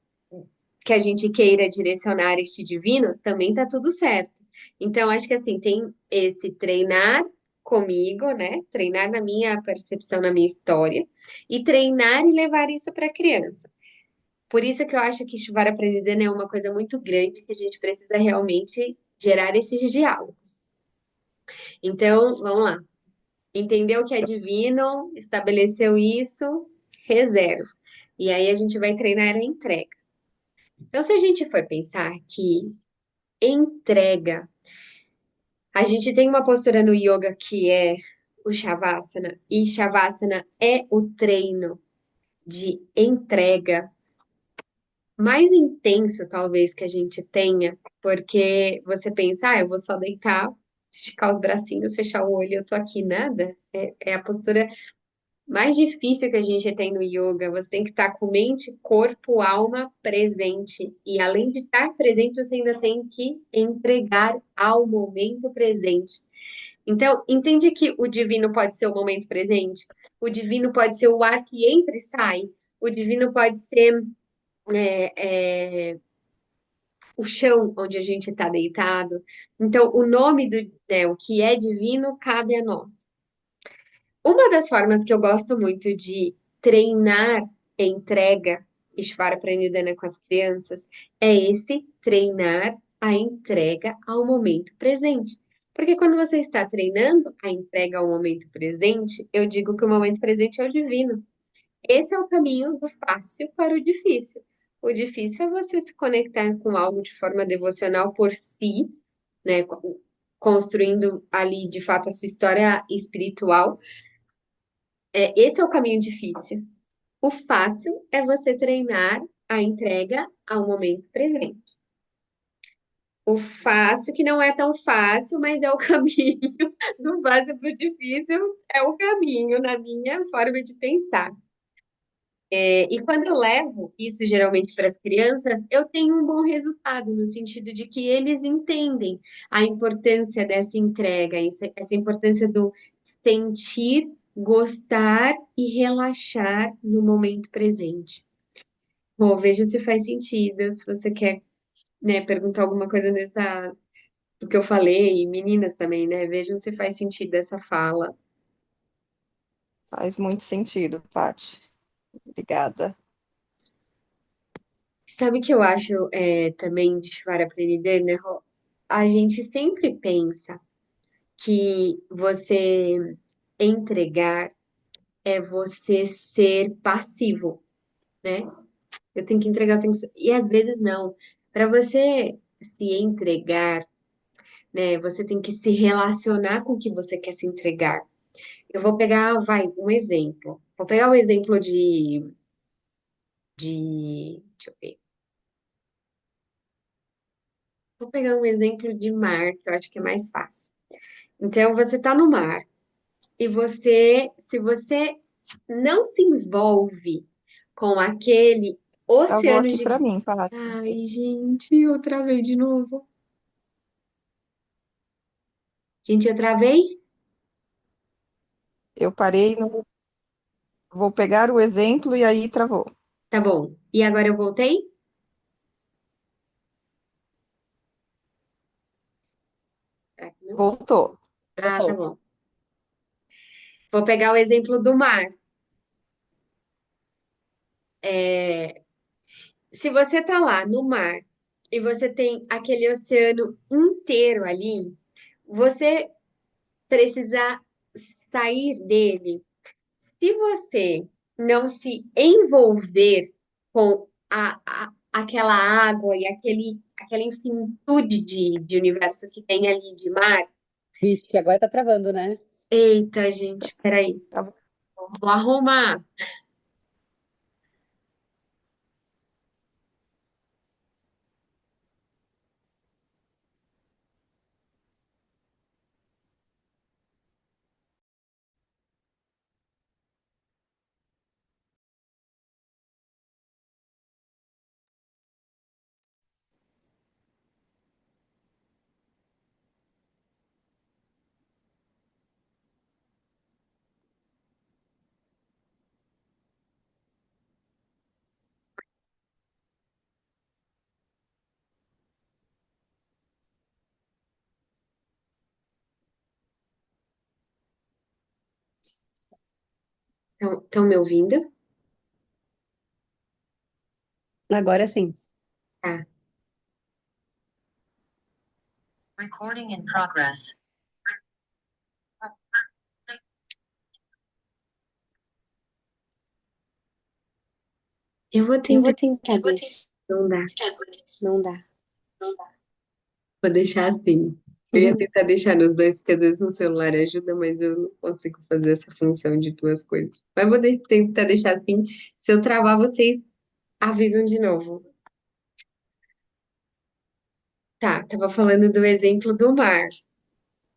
Speaker 1: que a gente queira direcionar este divino, também tá tudo certo. Então, acho que assim, tem esse treinar comigo, né? Treinar na minha percepção, na minha história, e treinar e levar isso para a criança. Por isso que eu acho que Shivara Pranidhana é uma coisa muito grande que a gente precisa realmente gerar esses diálogos. Então, vamos lá. Entendeu o que é divino, estabeleceu isso, reserva. E aí a gente vai treinar a entrega. Então, se a gente for pensar que entrega, a gente tem uma postura no yoga que é o Shavasana, e Shavasana é o treino de entrega mais intenso, talvez, que a gente tenha, porque você pensa, eu vou só deitar, esticar os bracinhos, fechar o olho, eu tô aqui, nada. É a postura mais difícil que a gente tem no yoga. Você tem que estar com mente, corpo, alma presente. E além de estar presente, você ainda tem que entregar ao momento presente. Então, entende que o divino pode ser o momento presente? O divino pode ser o ar que entra e sai. O divino pode ser o chão onde a gente está deitado. Então, o nome do, né, o que é divino cabe a nós. Uma das formas que eu gosto muito de treinar entrega Ishvara Pranidhana com as crianças é esse treinar a entrega ao momento presente. Porque quando você está treinando a entrega ao momento presente, eu digo que o momento presente é o divino. Esse é o caminho do fácil para o difícil. O difícil é você se conectar com algo de forma devocional por si, né? Construindo ali de fato a sua história espiritual. Esse é o caminho difícil. O fácil é você treinar a entrega ao momento presente. O fácil, que não é tão fácil, mas é o caminho do fácil para o difícil, é o caminho na minha forma de pensar. E quando eu levo isso geralmente para as crianças, eu tenho um bom resultado, no sentido de que eles entendem a importância dessa entrega, essa importância do sentir, gostar e relaxar no momento presente. Bom, veja se faz sentido, se você quer, né, perguntar alguma coisa nessa, do que eu falei, e meninas também, né? Vejam se faz sentido essa fala.
Speaker 4: Faz muito sentido, Paty. Obrigada.
Speaker 1: Sabe o que eu acho também de Shvara Pranidhana, Rô? A gente sempre pensa que você entregar é você ser passivo, né? Eu tenho que entregar, eu tenho que... E às vezes não. Para você se entregar, né, você tem que se relacionar com o que você quer se entregar. Eu vou pegar, vai, um exemplo. Vou pegar o exemplo deixa eu ver. Vou pegar um exemplo de mar, que eu acho que é mais fácil. Então, você está no mar e se você não se envolve com aquele
Speaker 4: Travou
Speaker 1: oceano
Speaker 4: aqui
Speaker 1: de...
Speaker 4: para mim, Paty.
Speaker 1: Ai, gente, eu travei de novo. Gente, eu travei?
Speaker 4: Eu parei no. Vou pegar o exemplo e aí travou.
Speaker 1: Tá bom. E agora eu voltei? Será que não?
Speaker 4: Voltou.
Speaker 1: Ah, tá
Speaker 3: Voltou.
Speaker 1: bom. Vou pegar o exemplo do mar. Se você tá lá no mar e você tem aquele oceano inteiro ali, você precisa sair dele. Se você não se envolver com aquela água e aquela infinitude de universo que tem ali de mar,
Speaker 5: Vixe, agora tá travando, né?
Speaker 1: eita, gente, peraí,
Speaker 4: Travou.
Speaker 1: vou arrumar. Estão me ouvindo?
Speaker 5: Agora sim.
Speaker 1: Tá.
Speaker 6: Recording in progress.
Speaker 1: Eu vou tentar deixar. Não dá, não dá. Vou deixar assim. Eu ia tentar deixar nos dois, porque às vezes no celular ajuda, mas eu não consigo fazer essa função de duas coisas. Mas vou tentar deixar assim. Se eu travar, vocês avisam de novo. Tá, tava falando do exemplo do mar.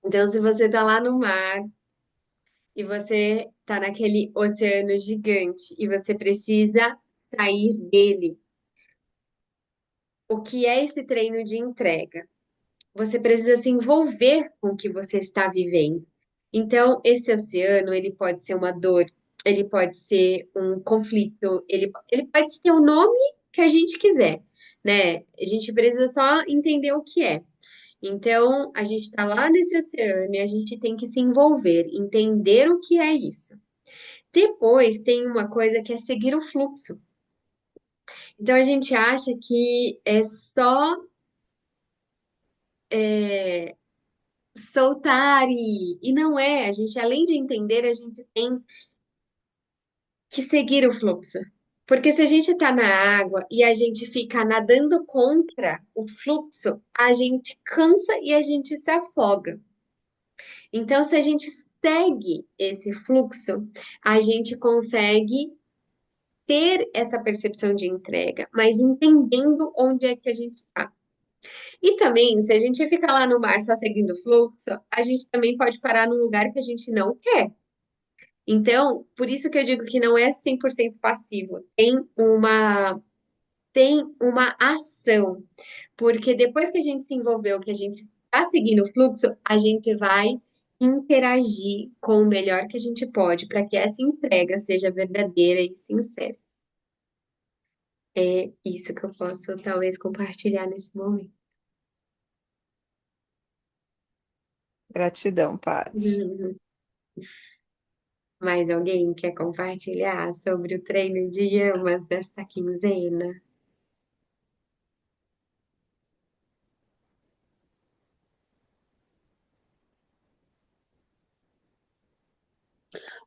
Speaker 1: Então, se você tá lá no mar e você tá naquele oceano gigante e você precisa sair dele, o que é esse treino de entrega? Você precisa se envolver com o que você está vivendo. Então, esse oceano, ele pode ser uma dor, ele pode ser um conflito, ele pode ter o nome que a gente quiser, né? A gente precisa só entender o que é. Então, a gente está lá nesse oceano e a gente tem que se envolver, entender o que é isso. Depois tem uma coisa que é seguir o fluxo. Então, a gente acha que é só soltar e não é. A gente, além de entender, a gente tem que seguir o fluxo. Porque se a gente está na água e a gente fica nadando contra o fluxo, a gente cansa e a gente se afoga. Então, se a gente segue esse fluxo, a gente consegue ter essa percepção de entrega, mas entendendo onde é que a gente está. E também, se a gente ficar lá no mar só seguindo o fluxo, a gente também pode parar num lugar que a gente não quer. Então, por isso que eu digo que não é 100% passivo, tem uma ação, porque depois que a gente se envolveu, que a gente está seguindo o fluxo, a gente vai interagir com o melhor que a gente pode para que essa entrega seja verdadeira e sincera. É isso que eu posso talvez compartilhar nesse momento.
Speaker 4: Gratidão, Paty.
Speaker 1: Mais alguém quer compartilhar sobre o treino de yamas desta quinzena?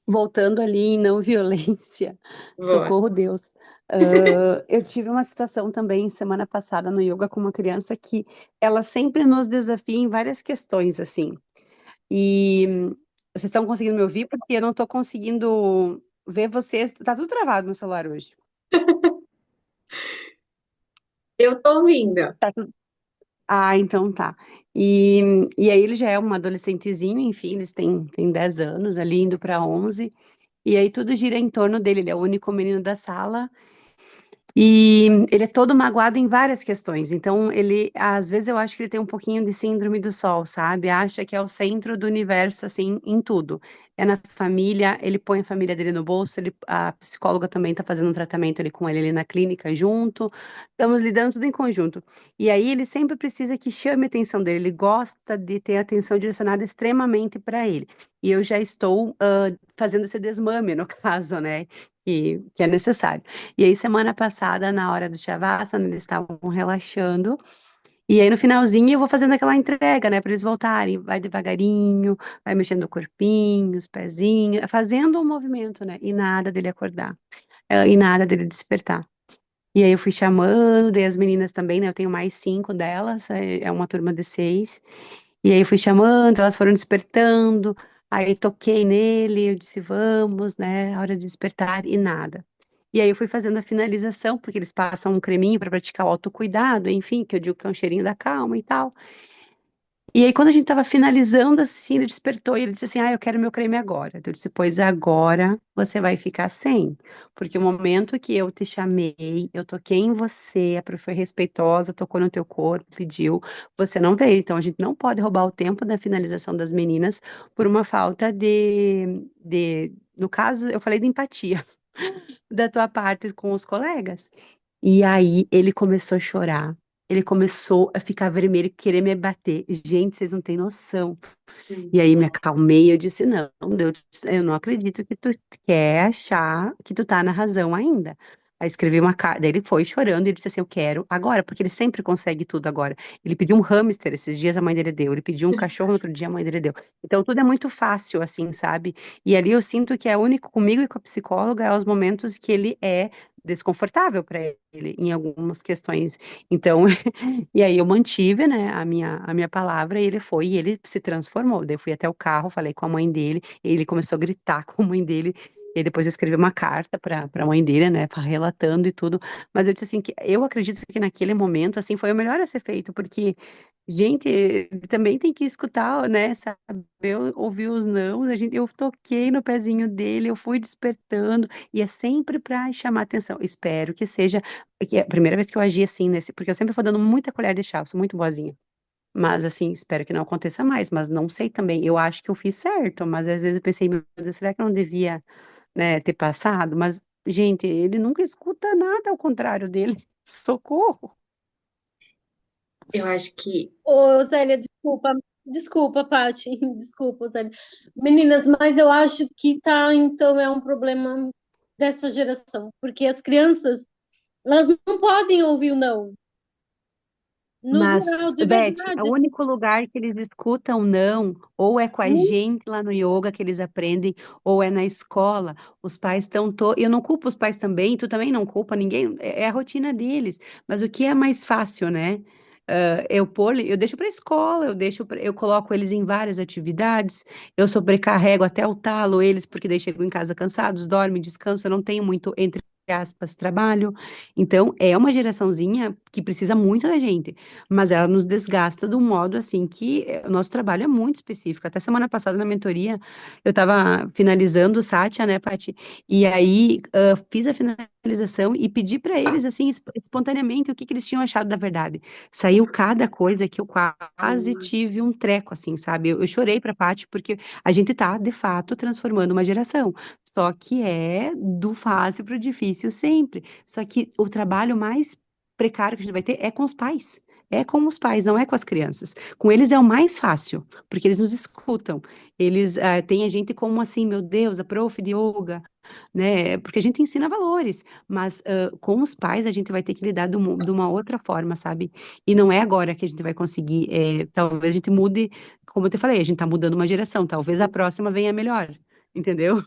Speaker 5: Voltando ali em não violência,
Speaker 1: Boa.
Speaker 5: socorro Deus. Eu tive uma situação também semana passada no yoga com uma criança que ela sempre nos desafia em várias questões, assim. E vocês estão conseguindo me ouvir? Porque eu não estou conseguindo ver vocês. Tá tudo travado no celular hoje.
Speaker 1: Eu tô ouvindo.
Speaker 5: Tá tudo- Ah, então tá. E aí ele já é um adolescentezinho, enfim, eles têm 10 anos ali, indo para 11. E aí tudo gira em torno dele, ele é o único menino da sala. E ele é todo magoado em várias questões. Então, às vezes eu acho que ele tem um pouquinho de síndrome do sol, sabe? Acha que é o centro do universo, assim, em tudo. É na família, ele põe a família dele no bolso, a psicóloga também está fazendo um tratamento ali com ele ali na clínica junto. Estamos lidando tudo em conjunto. E aí ele sempre precisa que chame a atenção dele. Ele gosta de ter a atenção direcionada extremamente para ele. E eu já estou fazendo esse desmame, no caso, né? Que é necessário. E aí, semana passada, na hora do Shavasana, eles estavam relaxando. E aí, no finalzinho, eu vou fazendo aquela entrega, né, para eles voltarem. Vai devagarinho, vai mexendo o corpinho, os pezinhos, fazendo um movimento, né? E nada dele acordar, e nada dele despertar. E aí, eu fui chamando, daí as meninas também, né? Eu tenho mais 5 delas, é uma turma de 6. E aí, eu fui chamando, elas foram despertando. Aí, toquei nele, eu disse, vamos, né? A hora de despertar, e nada. E aí eu fui fazendo a finalização, porque eles passam um creminho para praticar o autocuidado, enfim, que eu digo que é um cheirinho da calma e tal. E aí, quando a gente estava finalizando, assim, ele despertou e ele disse assim: Ah, eu quero meu creme agora. Eu disse: Pois agora você vai ficar sem. Porque o momento que eu te chamei, eu toquei em você, a prof foi respeitosa, tocou no teu corpo, pediu, você não veio. Então, a gente não pode roubar o tempo da finalização das meninas por uma falta no caso, eu falei de empatia da tua parte com os colegas. E aí ele começou a chorar. Ele começou a ficar vermelho, querer me bater. Gente, vocês não têm noção. E aí me acalmei, eu disse, não, Deus, eu não acredito que tu quer achar que tu tá na razão ainda. Aí escrevi uma carta, daí ele foi chorando e ele disse assim, eu quero agora, porque ele sempre consegue tudo agora. Ele pediu um hamster esses dias, a mãe dele deu. Ele pediu um cachorro, no outro dia a mãe dele deu. Então tudo é muito fácil, assim, sabe? E ali eu sinto que é único comigo e com a psicóloga, é os momentos que ele é desconfortável para ele em algumas questões. Então, e aí eu mantive, né, a minha palavra, e ele se transformou. Daí eu fui até o carro, falei com a mãe dele, e ele começou a gritar com a mãe dele, e depois eu escrevi uma carta para a mãe dele, né, relatando e tudo. Mas eu disse assim que eu acredito que naquele momento assim foi o melhor a ser feito, porque gente, também tem que escutar, né, saber ouvir os nãos. Eu toquei no pezinho dele, eu fui despertando, e é sempre para chamar atenção. Espero que seja, que é a primeira vez que eu agi assim nesse, porque eu sempre vou dando muita colher de chá, eu sou muito boazinha. Mas assim, espero que não aconteça mais, mas não sei também. Eu acho que eu fiz certo, mas às vezes eu pensei, meu Deus, será que eu não devia, né, ter passado? Mas, gente, ele nunca escuta nada ao contrário dele. Socorro.
Speaker 1: Eu acho que
Speaker 3: Ô, Zélia, desculpa, Paty, desculpa, Zélia. Meninas, mas eu acho que tá, então, é um problema dessa geração, porque as crianças, elas não podem ouvir o não, no geral,
Speaker 5: Mas,
Speaker 3: de
Speaker 5: Beth,
Speaker 3: verdade,
Speaker 5: o
Speaker 3: assim,
Speaker 5: único lugar que eles escutam não, ou é com a gente lá no yoga que eles aprendem, ou é na escola. Os pais estão. Eu não culpo os pais também, tu também não culpa ninguém, é a rotina deles. Mas o que é mais fácil, né? Eu deixo para a escola, eu coloco eles em várias atividades, eu sobrecarrego até o talo eles, porque daí chegam em casa cansados, dormem, descansam, eu não tenho muito, entre aspas, trabalho. Então, é uma geraçãozinha que precisa muito da gente, mas ela nos desgasta de um modo assim que o nosso trabalho é muito específico. Até semana passada na mentoria, eu estava finalizando o Satya, né, Paty? E aí fiz a finalização e pedi para eles, assim, espontaneamente, o que que eles tinham achado da verdade. Saiu cada coisa que eu quase tive um treco, assim, sabe? Eu chorei pra Paty, porque a gente tá, de fato, transformando uma geração. Só que é do fácil pro difícil sempre. Só que o trabalho mais precário que a gente vai ter é com os pais. É com os pais, não é com as crianças. Com eles é o mais fácil, porque eles nos escutam. Eles têm a gente como assim, meu Deus, a prof de yoga, né? Porque a gente ensina valores, mas com os pais a gente vai ter que lidar de uma outra forma, sabe? E não é agora que a gente vai conseguir. Talvez a gente mude, como eu te falei, a gente tá mudando uma geração, talvez a próxima venha melhor, entendeu?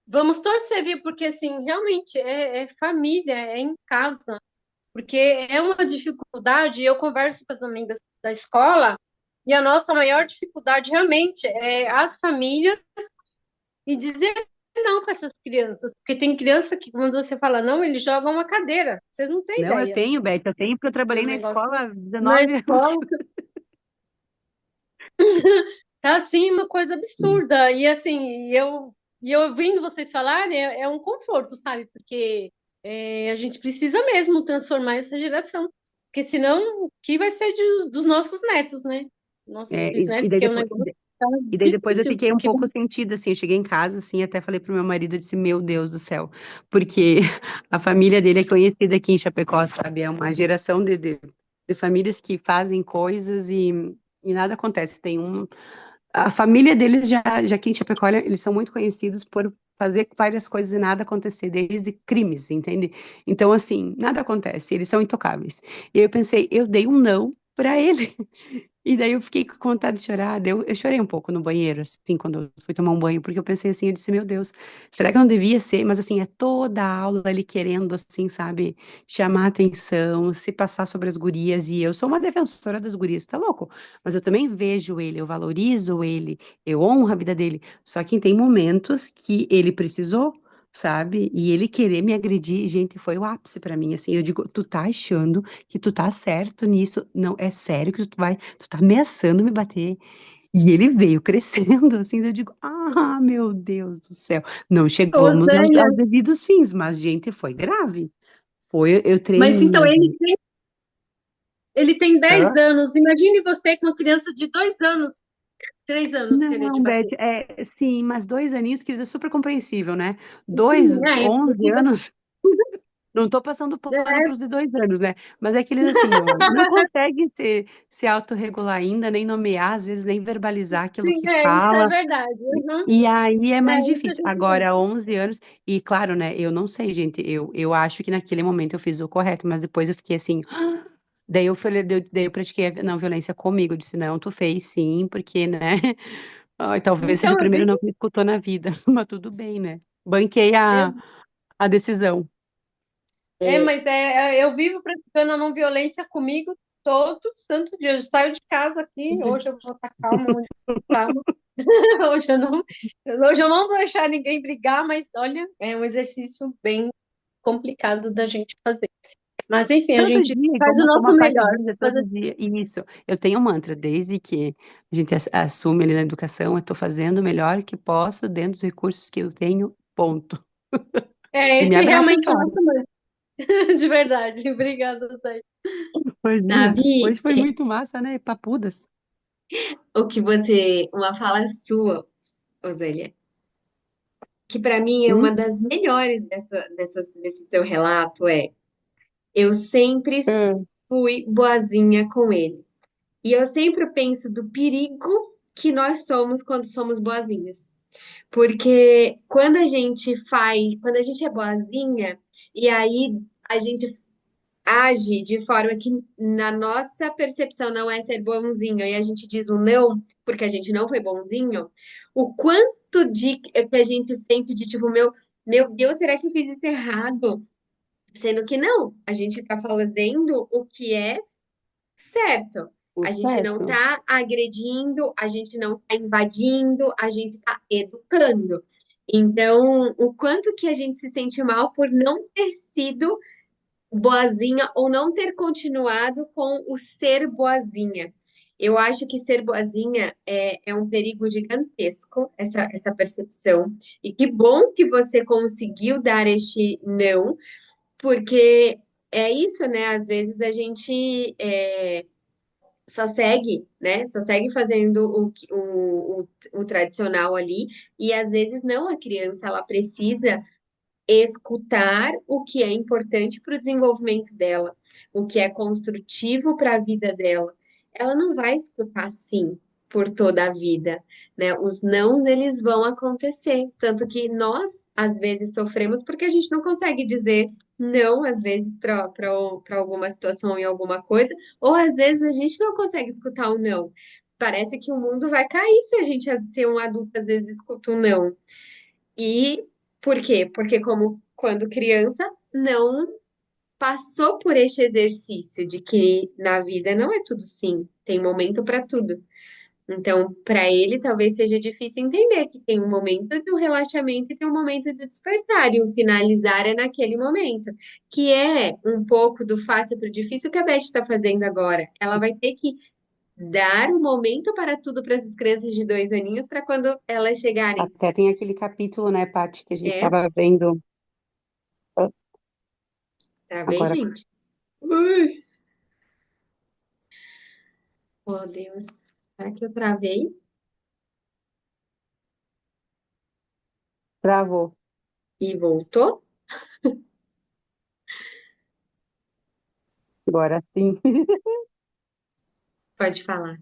Speaker 3: vamos torcer, viu? Porque, assim, realmente é família, é em casa, porque é uma dificuldade. Eu converso com as amigas da escola, e a nossa maior dificuldade realmente é as famílias e dizer não para essas crianças, porque tem criança que, quando você fala não, eles jogam uma cadeira. Vocês não têm
Speaker 5: Não, eu
Speaker 3: ideia
Speaker 5: tenho, Beth, eu tenho porque eu
Speaker 3: do
Speaker 5: trabalhei na
Speaker 3: negócio.
Speaker 5: escola há
Speaker 3: Na
Speaker 5: 19 anos.
Speaker 3: escola, tá assim uma coisa absurda. E assim, eu ouvindo vocês falarem, é um conforto, sabe? Porque a gente precisa mesmo transformar essa geração. Porque senão, o que vai ser dos nossos netos, né? Nossos
Speaker 5: É,
Speaker 3: bisnetos,
Speaker 5: e daí
Speaker 3: porque o
Speaker 5: depois,
Speaker 3: negócio tá
Speaker 5: E daí depois eu
Speaker 3: difícil.
Speaker 5: fiquei um pouco sentida, assim, eu cheguei em casa, assim, até falei pro meu marido, eu disse, meu Deus do céu, porque a família dele é conhecida aqui em Chapecó, sabe, é uma geração de famílias que fazem coisas e nada acontece, a família deles já aqui em Chapecó, eles são muito conhecidos por fazer várias coisas e nada acontecer, desde crimes, entende? Então, assim, nada acontece, eles são intocáveis. E aí eu pensei, eu dei um não para ele. E daí eu fiquei com vontade de chorar. Eu chorei um pouco no banheiro, assim, quando eu fui tomar um banho, porque eu pensei assim, eu disse, meu Deus, será que eu não devia ser? Mas assim, é toda a aula ele querendo, assim, sabe, chamar atenção, se passar sobre as gurias, e eu sou uma defensora das gurias, tá louco? Mas eu também vejo ele, eu valorizo ele, eu honro a vida dele. Só que tem momentos que ele precisou. Sabe? E ele querer me agredir, gente, foi o ápice pra mim, assim, eu digo, tu tá achando que tu tá certo nisso? Não, é sério que tu tá ameaçando me bater. E ele veio crescendo, assim, eu digo, ah, meu Deus do céu. Não
Speaker 3: Ô,
Speaker 5: chegamos
Speaker 3: Zélia,
Speaker 5: aos devidos fins, mas, gente, foi grave. Eu
Speaker 3: mas então
Speaker 5: tremi.
Speaker 3: ele tem 10
Speaker 5: Hã?
Speaker 3: anos. Imagine você com uma criança de 2 anos, 3 anos querer te
Speaker 5: Não, Beth,
Speaker 3: bater.
Speaker 5: sim, mas 2 aninhos, que é super compreensível, né?
Speaker 3: Sim,
Speaker 5: 11
Speaker 3: precisa.
Speaker 5: anos, não tô passando pano
Speaker 3: É,
Speaker 5: pros de 2 anos, né? Mas é que eles, assim, ó, não conseguem se autorregular ainda, nem nomear, às vezes nem verbalizar aquilo
Speaker 3: sim,
Speaker 5: que
Speaker 3: isso é
Speaker 5: fala.
Speaker 3: verdade. Uhum.
Speaker 5: E aí é mais
Speaker 3: Isso a
Speaker 5: difícil.
Speaker 3: gente tem.
Speaker 5: Agora, 11 anos, e claro, né, eu não sei, gente, eu acho que naquele momento eu fiz o correto, mas depois eu fiquei assim, daí eu falei, daí eu pratiquei a não violência comigo, eu disse, não, tu fez sim, porque, né, ai, talvez seja
Speaker 3: Então,
Speaker 5: o primeiro não que me escutou na vida, mas tudo bem, né, banquei
Speaker 3: eu,
Speaker 5: a decisão.
Speaker 1: É,
Speaker 3: Mas eu vivo praticando a não violência comigo todo santo dia. Eu saio de casa aqui, hoje eu vou estar calma, onde eu vou estar calma. Hoje eu não vou deixar ninguém brigar, mas olha, é um exercício bem complicado da gente fazer. Mas enfim, a
Speaker 5: Todo
Speaker 3: gente
Speaker 5: dia,
Speaker 3: faz o
Speaker 5: como a
Speaker 3: nosso
Speaker 5: Paty
Speaker 3: melhor.
Speaker 5: diz, é todo dia. Isso. Eu tenho um mantra, desde que a gente assume ali na educação, eu estou fazendo o melhor que posso dentro dos recursos que eu tenho, ponto. Se me
Speaker 3: Esse
Speaker 5: abraça, eu
Speaker 3: realmente é o
Speaker 5: choro.
Speaker 3: nosso melhor. De verdade. Obrigada, Thay.
Speaker 5: Imagina.
Speaker 1: sabe
Speaker 5: Hoje foi muito massa, né? Papudas.
Speaker 1: o que você, uma fala sua, Osélia, que para mim é uma
Speaker 5: Hum?
Speaker 1: das melhores desse seu relato é: eu sempre
Speaker 5: Ah,
Speaker 1: fui boazinha com ele. E eu sempre penso do perigo que nós somos quando somos boazinhas. Porque quando a gente é boazinha, e aí a gente age de forma que na nossa percepção não é ser bonzinho, e a gente diz um não, porque a gente não foi bonzinho, o quanto de que a gente sente de tipo, meu Deus, será que eu fiz isso errado? Sendo que não, a gente tá fazendo o que é certo.
Speaker 5: o
Speaker 1: A gente não
Speaker 5: certo.
Speaker 1: está agredindo, a gente não está invadindo, a gente está educando. Então, o quanto que a gente se sente mal por não ter sido boazinha ou não ter continuado com o ser boazinha. Eu acho que ser boazinha é um perigo gigantesco, essa percepção. E que bom que você conseguiu dar este não, porque é isso, né? Às vezes a gente só segue, né? Só segue fazendo o tradicional ali, e às vezes não, a criança ela precisa escutar o que é importante para o desenvolvimento dela, o que é construtivo para a vida dela. Ela não vai escutar sim por toda a vida, né? Os nãos eles vão acontecer, tanto que nós às vezes sofremos porque a gente não consegue dizer não às vezes para alguma situação e alguma coisa, ou às vezes a gente não consegue escutar um não. Parece que o mundo vai cair se a gente ser um adulto às vezes escuta um não. E por quê? Porque como quando criança não passou por este exercício de que na vida não é tudo sim, tem momento para tudo. Então, para ele talvez seja difícil entender que tem um momento do relaxamento e tem um momento do despertar, e o finalizar é naquele momento, que é um pouco do fácil para o difícil que a Beth está fazendo agora. Ela vai ter que dar um momento para tudo para essas crianças de 2 aninhos, para quando elas chegarem.
Speaker 5: Até tem aquele capítulo, né, Paty, que a gente
Speaker 1: É,
Speaker 5: estava vendo
Speaker 1: travei,
Speaker 5: agora.
Speaker 1: gente. Ui. Oh, Deus. Será que eu travei
Speaker 5: Travou.
Speaker 1: e voltou?
Speaker 5: Agora sim.
Speaker 1: Pode falar.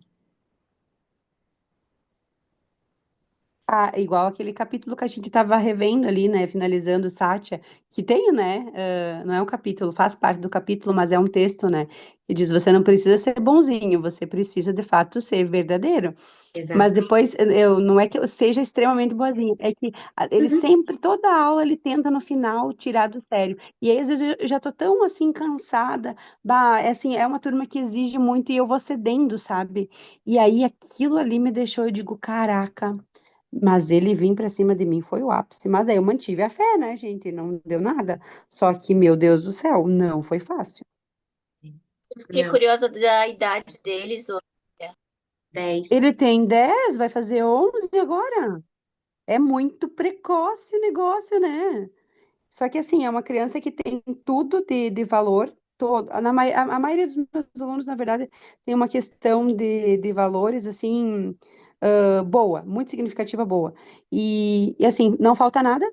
Speaker 5: Ah, igual aquele capítulo que a gente estava revendo ali, né, finalizando o Sátia, que tem, né, não é um capítulo, faz parte do capítulo, mas é um texto, né, que diz, você não precisa ser bonzinho, você precisa, de fato, ser verdadeiro. Mas
Speaker 1: Exato.
Speaker 5: depois, não é que eu seja extremamente boazinha, é que ele
Speaker 1: Uhum.
Speaker 5: sempre, toda aula, ele tenta no final tirar do sério. E aí, às vezes, eu já tô tão, assim, cansada, bah, é assim, é uma turma que exige muito e eu vou cedendo, sabe? E aí, aquilo ali me deixou, eu digo, caraca, mas ele vir pra cima de mim foi o ápice. Mas daí eu mantive a fé, né, gente? Não deu nada. Só que, meu Deus do céu, não foi fácil.
Speaker 2: Eu fiquei
Speaker 1: Não,
Speaker 2: curiosa da idade deles. Olha.
Speaker 1: 10.
Speaker 5: Ele tem 10, vai fazer 11 agora. É muito precoce o negócio, né? Só que, assim, é uma criança que tem tudo de valor, todo. A maioria dos meus alunos, na verdade, tem uma questão de valores, assim, boa, muito significativa, boa. E, assim, não falta nada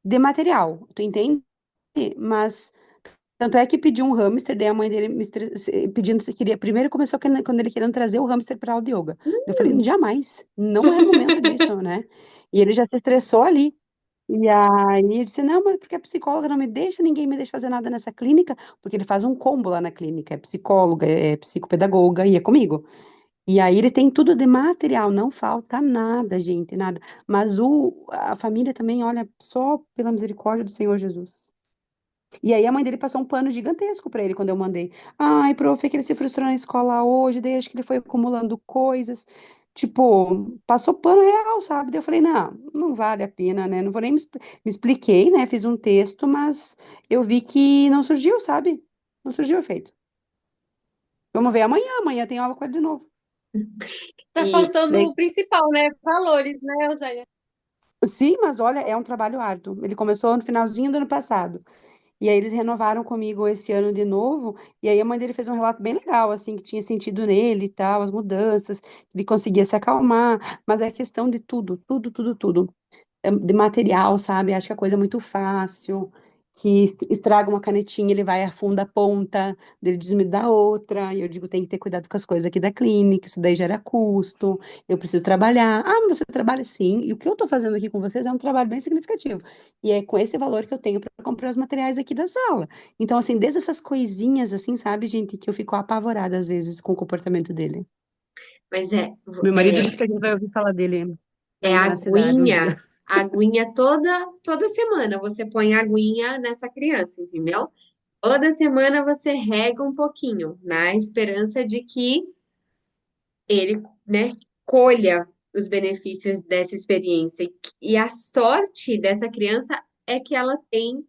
Speaker 5: de material, tu entende? Mas tanto é que pediu um hamster, daí a mãe dele pedindo se queria. Primeiro começou quando ele querendo trazer o hamster para aula de yoga. Eu falei, jamais, não é momento disso, né? E ele já se estressou ali. E aí ele disse, não, mas porque a psicóloga não me deixa, ninguém me deixa fazer nada nessa clínica, porque ele faz um combo lá na clínica, é psicóloga, é psicopedagoga e é comigo. E aí ele tem tudo de material, não falta nada, gente, nada. Mas a família também, olha, só pela misericórdia do Senhor Jesus. E aí a mãe dele passou um pano gigantesco para ele quando eu mandei. Ai, prof, é que ele se frustrou na escola hoje, daí acho que ele foi acumulando coisas. Tipo, passou pano real, sabe? Daí eu falei, não, não vale a pena, né? Não vou nem me expliquei, né? Fiz um texto, mas eu vi que não surgiu, sabe? Não surgiu efeito. Vamos ver amanhã tem aula com ele de novo.
Speaker 3: Tá
Speaker 1: E,
Speaker 3: faltando
Speaker 5: Daí,
Speaker 3: o principal, né? Valores, né, Eusélia?
Speaker 5: sim, mas olha, é um trabalho árduo. Ele começou no finalzinho do ano passado. E aí eles renovaram comigo esse ano de novo, e aí a mãe dele fez um relato bem legal, assim, que tinha sentido nele e tal, as mudanças, ele conseguia se acalmar, mas é questão de tudo. De material, sabe? Acho que a coisa é muito fácil, que estraga uma canetinha, ele vai afunda a ponta, dele diz me dá outra, e eu digo, tem que ter cuidado com as coisas aqui da clínica, isso daí gera custo, eu preciso trabalhar. Ah, mas você trabalha sim, e o que eu tô fazendo aqui com vocês é um trabalho bem significativo, e é com esse valor que eu tenho para comprar os materiais aqui da sala. Então, assim, desde essas coisinhas, assim, sabe, gente, que eu fico apavorada às vezes com o comportamento dele.
Speaker 1: mas
Speaker 5: Meu marido disse que a gente vai ouvir falar dele
Speaker 1: é
Speaker 5: aí na cidade um dia.
Speaker 1: aguinha toda semana. Você põe aguinha nessa criança, entendeu? Toda semana você rega um pouquinho, na esperança de que ele, né, colha os benefícios dessa experiência. E a sorte dessa criança é que ela tem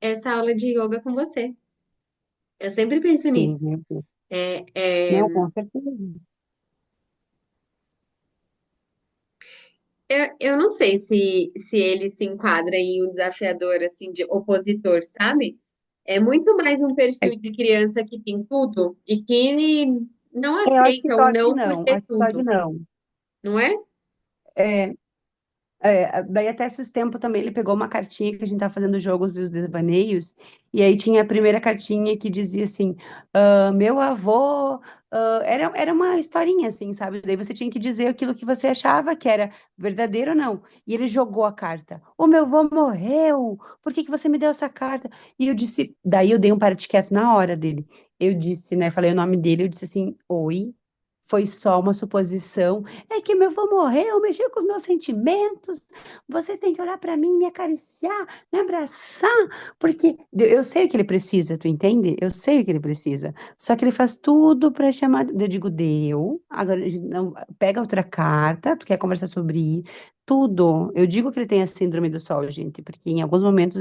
Speaker 1: essa aula de yoga com você. Eu sempre penso
Speaker 5: Sim,
Speaker 1: nisso.
Speaker 5: meu Deus.
Speaker 1: É,
Speaker 5: Não,
Speaker 1: é,
Speaker 5: com certeza.
Speaker 1: eu não sei se ele se enquadra em um desafiador, assim, de opositor, sabe? É muito mais um
Speaker 5: É,
Speaker 1: perfil de criança que tem tudo e que não
Speaker 5: eu acho que
Speaker 1: aceita o
Speaker 5: sorte
Speaker 1: não por
Speaker 5: não,
Speaker 1: ter
Speaker 5: acho que sorte
Speaker 1: tudo,
Speaker 5: não.
Speaker 1: não é?
Speaker 5: É, daí até esses tempos também ele pegou uma cartinha que a gente tá fazendo jogos dos devaneios, e aí tinha a primeira cartinha que dizia assim, meu avô, era uma historinha assim, sabe? Daí você tinha que dizer aquilo que você achava que era verdadeiro ou não. E ele jogou a carta. O meu avô morreu, por que que você me deu essa carta? E eu disse, daí eu dei um para quieto na hora dele. Eu disse, né, falei o nome dele, eu disse assim, oi, foi só uma suposição. É que meu avô morreu, mexeu com os meus sentimentos. Você tem que olhar para mim, me acariciar, me abraçar, porque eu sei o que ele precisa, tu entende? Eu sei o que ele precisa. Só que ele faz tudo para chamar. Eu digo, deu. Agora não, pega outra carta. Tu quer conversar sobre isso? Tudo. Eu digo que ele tem a síndrome do sol, gente, porque em alguns momentos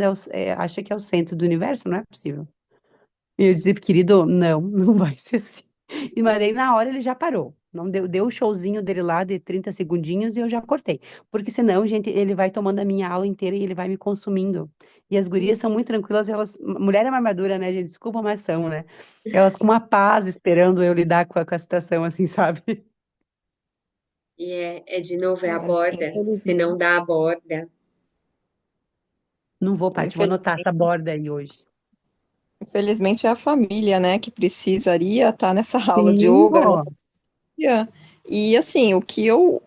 Speaker 5: acha que é o centro do universo, não é possível. E eu disse, querido, não, não vai ser assim. E mas aí na hora ele já parou. Não deu o showzinho dele lá de 30 segundinhos e eu já cortei. Porque senão, gente, ele vai tomando a minha aula inteira e ele vai me consumindo. E as gurias são muito tranquilas, elas, mulher é uma armadura, né, gente? Desculpa, mas são, né? Elas com uma paz esperando eu lidar com a situação, assim, sabe?
Speaker 1: E é de novo, é a
Speaker 4: Mas,
Speaker 1: borda. Se não
Speaker 4: infelizmente,
Speaker 1: dá a borda,
Speaker 5: Não vou, Paty, vou anotar
Speaker 4: infelizmente,
Speaker 5: essa borda aí hoje.
Speaker 4: infelizmente é a família, né, que precisaria estar nessa aula de
Speaker 5: Sim,
Speaker 4: yoga,
Speaker 5: vó.
Speaker 4: nessa terapia. E assim, o que eu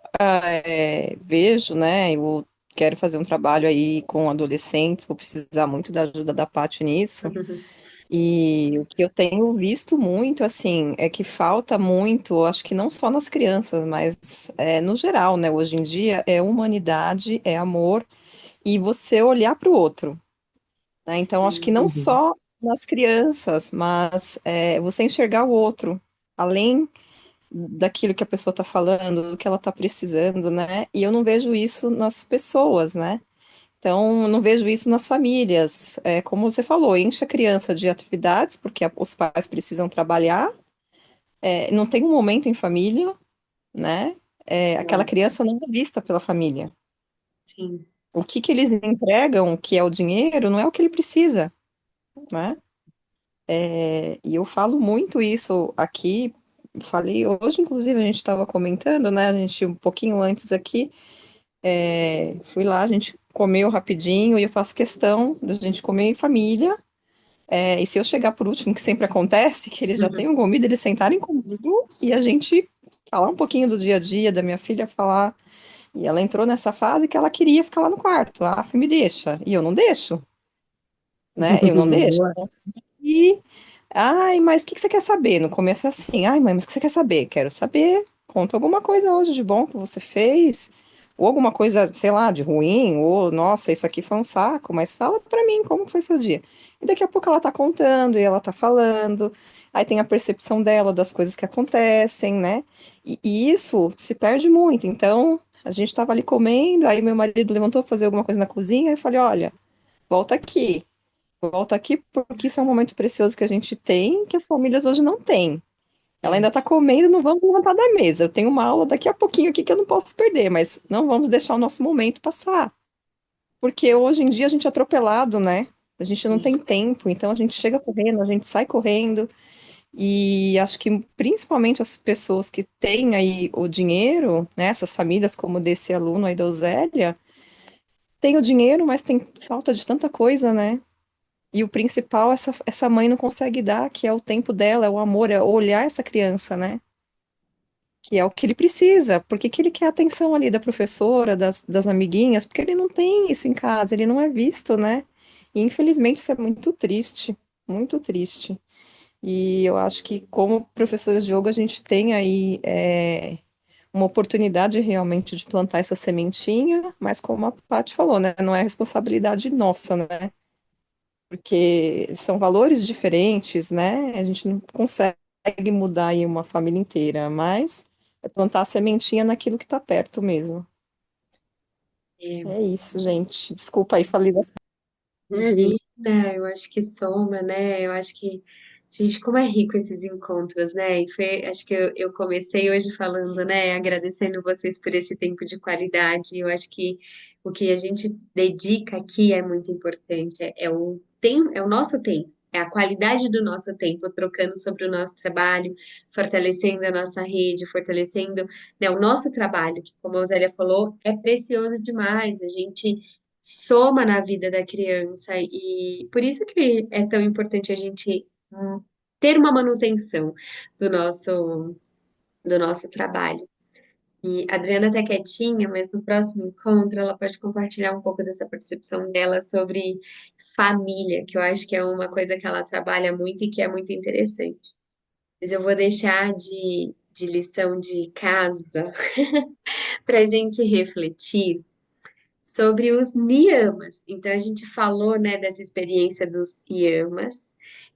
Speaker 4: vejo, né, eu quero fazer um trabalho aí com adolescentes, vou precisar muito da ajuda da Paty nisso. E o que eu tenho visto muito, assim, é que falta muito, acho que não só nas crianças, mas no geral, né? Hoje em dia é humanidade, é amor e você olhar para o outro, né? Então, acho que
Speaker 1: sim,
Speaker 4: não
Speaker 5: Uhum.
Speaker 4: só nas crianças, mas você enxergar o outro, além daquilo que a pessoa está falando, do que ela está precisando, né? E eu não vejo isso nas pessoas, né? Então, eu não vejo isso nas famílias. É, como você falou, enche a criança de atividades, porque os pais precisam trabalhar, não tem um momento em família, né? Aquela
Speaker 1: não,
Speaker 4: criança não é vista pela família.
Speaker 1: sim.
Speaker 4: O que que eles entregam, que é o dinheiro, não é o que ele precisa, né? E eu falo muito isso aqui, falei hoje, inclusive, a gente estava comentando, né? A gente, um pouquinho antes aqui, fui lá, a gente comeu rapidinho, e eu faço questão da gente comer em família. E se eu chegar por último, que sempre acontece, que eles já tenham comido, eles sentarem comigo e a gente falar um pouquinho do dia a dia da minha filha, falar. E ela entrou nessa fase que ela queria ficar lá no quarto. Ah, me deixa. E eu não deixo, né? Eu não deixo.
Speaker 5: Boa.
Speaker 4: E, ai, mas o que que você quer saber? No começo é assim, ai, mãe, mas o que você quer saber? Quero saber. Conta alguma coisa hoje de bom que você fez, ou alguma coisa, sei lá, de ruim, ou nossa, isso aqui foi um saco, mas fala pra mim como foi seu dia. E daqui a pouco ela tá contando e ela tá falando, aí tem a percepção dela das coisas que acontecem, né? E isso se perde muito. Então, a gente tava ali comendo, aí meu marido levantou pra fazer alguma coisa na cozinha, e eu falei, olha, volta aqui. Volta aqui porque isso é um momento precioso que a gente tem, que as famílias hoje não têm. Ela
Speaker 1: É,
Speaker 4: ainda tá comendo, não vamos levantar da mesa. Eu tenho uma aula daqui a pouquinho aqui que eu não posso perder, mas não vamos deixar o nosso momento passar. Porque hoje em dia a gente é atropelado, né? A gente não tem
Speaker 1: isso.
Speaker 4: tempo, então a gente chega correndo, a gente sai correndo. E acho que principalmente as pessoas que têm aí o dinheiro, né? Essas famílias como desse aluno aí da Osélia, têm o dinheiro, mas tem falta de tanta coisa, né? E o principal, essa mãe não consegue dar, que é o tempo dela, é o amor, é olhar essa criança, né? Que é o que ele precisa. Por que que ele quer a atenção ali da professora, das amiguinhas? Porque ele não tem isso em casa, ele não é visto, né? E infelizmente isso é muito triste, muito triste. E eu acho que como professores de yoga a gente tem aí uma oportunidade realmente de plantar essa sementinha, mas como a Paty falou, né? Não é responsabilidade nossa, né? Porque são valores diferentes, né? A gente não consegue mudar aí uma família inteira, mas é plantar a sementinha naquilo que tá perto mesmo.
Speaker 1: É,
Speaker 4: É isso, gente. Desculpa aí, falei bastante.
Speaker 1: imagina, eu acho que soma, né? Eu acho que, gente, como é rico esses encontros, né? E foi, acho que eu comecei hoje falando, né? Agradecendo vocês por esse tempo de qualidade. Eu acho que o que a gente dedica aqui é muito importante. É o tempo, é o nosso tempo. É a qualidade do nosso tempo, trocando sobre o nosso trabalho, fortalecendo a nossa rede, fortalecendo, né, o nosso trabalho, que, como a Zélia falou, é precioso demais. A gente soma na vida da criança e por isso que é tão importante a gente ter uma manutenção do nosso trabalho. E a Adriana tá quietinha, mas no próximo encontro ela pode compartilhar um pouco dessa percepção dela sobre família, que eu acho que é uma coisa que ela trabalha muito e que é muito interessante. Mas eu vou deixar de lição de casa para a gente refletir sobre os niyamas. Então, a gente falou, né, dessa experiência dos yamas,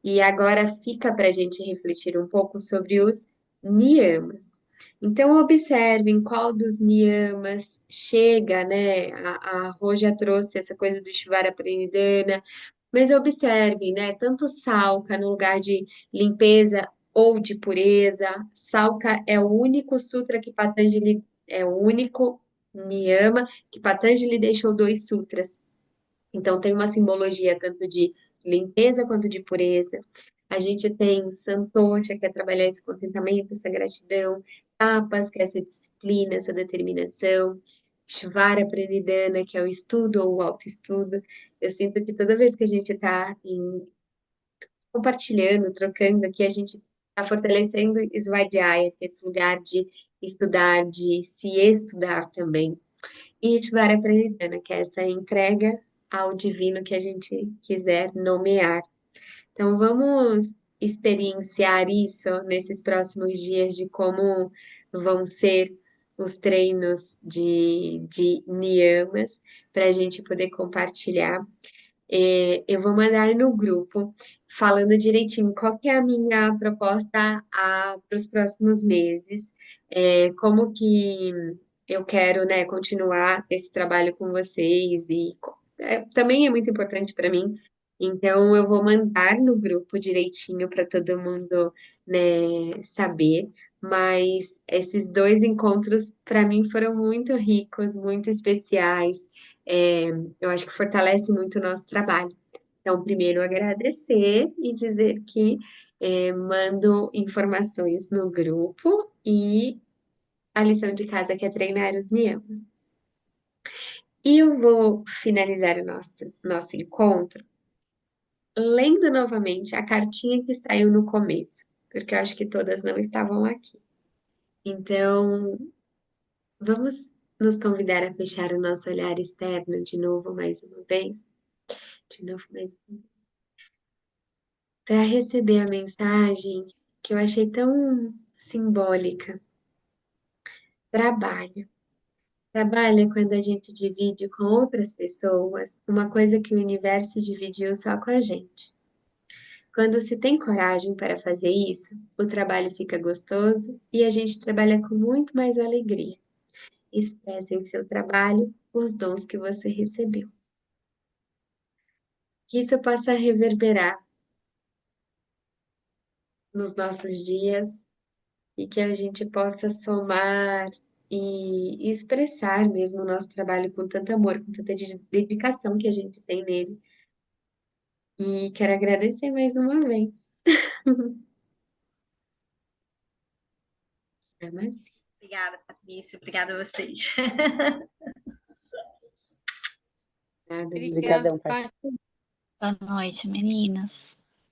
Speaker 1: e agora fica para a gente refletir um pouco sobre os niyamas. Então, observem qual dos niyamas chega, né? A Rô já trouxe essa coisa do Shivara Pranidhana, mas observem, né? Tanto Salka no lugar de limpeza ou de pureza. Salka é o único sutra que Patanjali é o único niyama que Patanjali deixou dois sutras. Então tem uma simbologia tanto de limpeza quanto de pureza. A gente tem Santosha, que é trabalhar esse contentamento, essa gratidão. Tapas, que é essa disciplina, essa determinação. Shvara Pranidhana, que é o estudo ou o autoestudo. Eu sinto que toda vez que a gente está compartilhando, trocando aqui, a gente está fortalecendo Svadhyaya, que é esse lugar de estudar, de se estudar também. E Itivara Pranidhana, que é essa entrega ao divino que a gente quiser nomear. Então, vamos experienciar isso nesses próximos dias de como vão ser os treinos de niyamas, para a gente poder compartilhar. Eu vou mandar no grupo falando direitinho qual que é a minha proposta para os próximos meses, como que eu quero, né, continuar esse trabalho com vocês e também é muito importante para mim. Então eu vou mandar no grupo direitinho para todo mundo, né, saber. Mas esses dois encontros para mim foram muito ricos, muito especiais. É, eu acho que fortalece muito o nosso trabalho. Então, primeiro agradecer e dizer que mando informações no grupo e a lição de casa que é treinar os niyamas. E eu vou finalizar o nosso encontro lendo novamente a cartinha que saiu no começo, porque eu acho que todas não estavam aqui. Então, vamos nos convidar a fechar o nosso olhar externo de novo, mais uma vez. De novo, mais uma vez. Para receber a mensagem que eu achei tão simbólica Trabalho. Trabalho é quando a gente divide com outras pessoas uma coisa que o universo dividiu só com a gente. Quando se tem coragem para fazer isso, o trabalho fica gostoso e a gente trabalha com muito mais alegria. Expresse em seu trabalho os dons que você recebeu. Que isso possa reverberar nos nossos dias e que a gente possa somar e expressar mesmo o nosso trabalho com tanto amor, com tanta dedicação que a gente tem nele. E quero agradecer mais uma vez. Namastê.
Speaker 7: Obrigada, Patrícia. Obrigada a vocês.
Speaker 1: Obrigada,
Speaker 3: Obrigada,
Speaker 4: Obrigadão, Paty.
Speaker 3: Paty.
Speaker 2: Boa noite, meninas.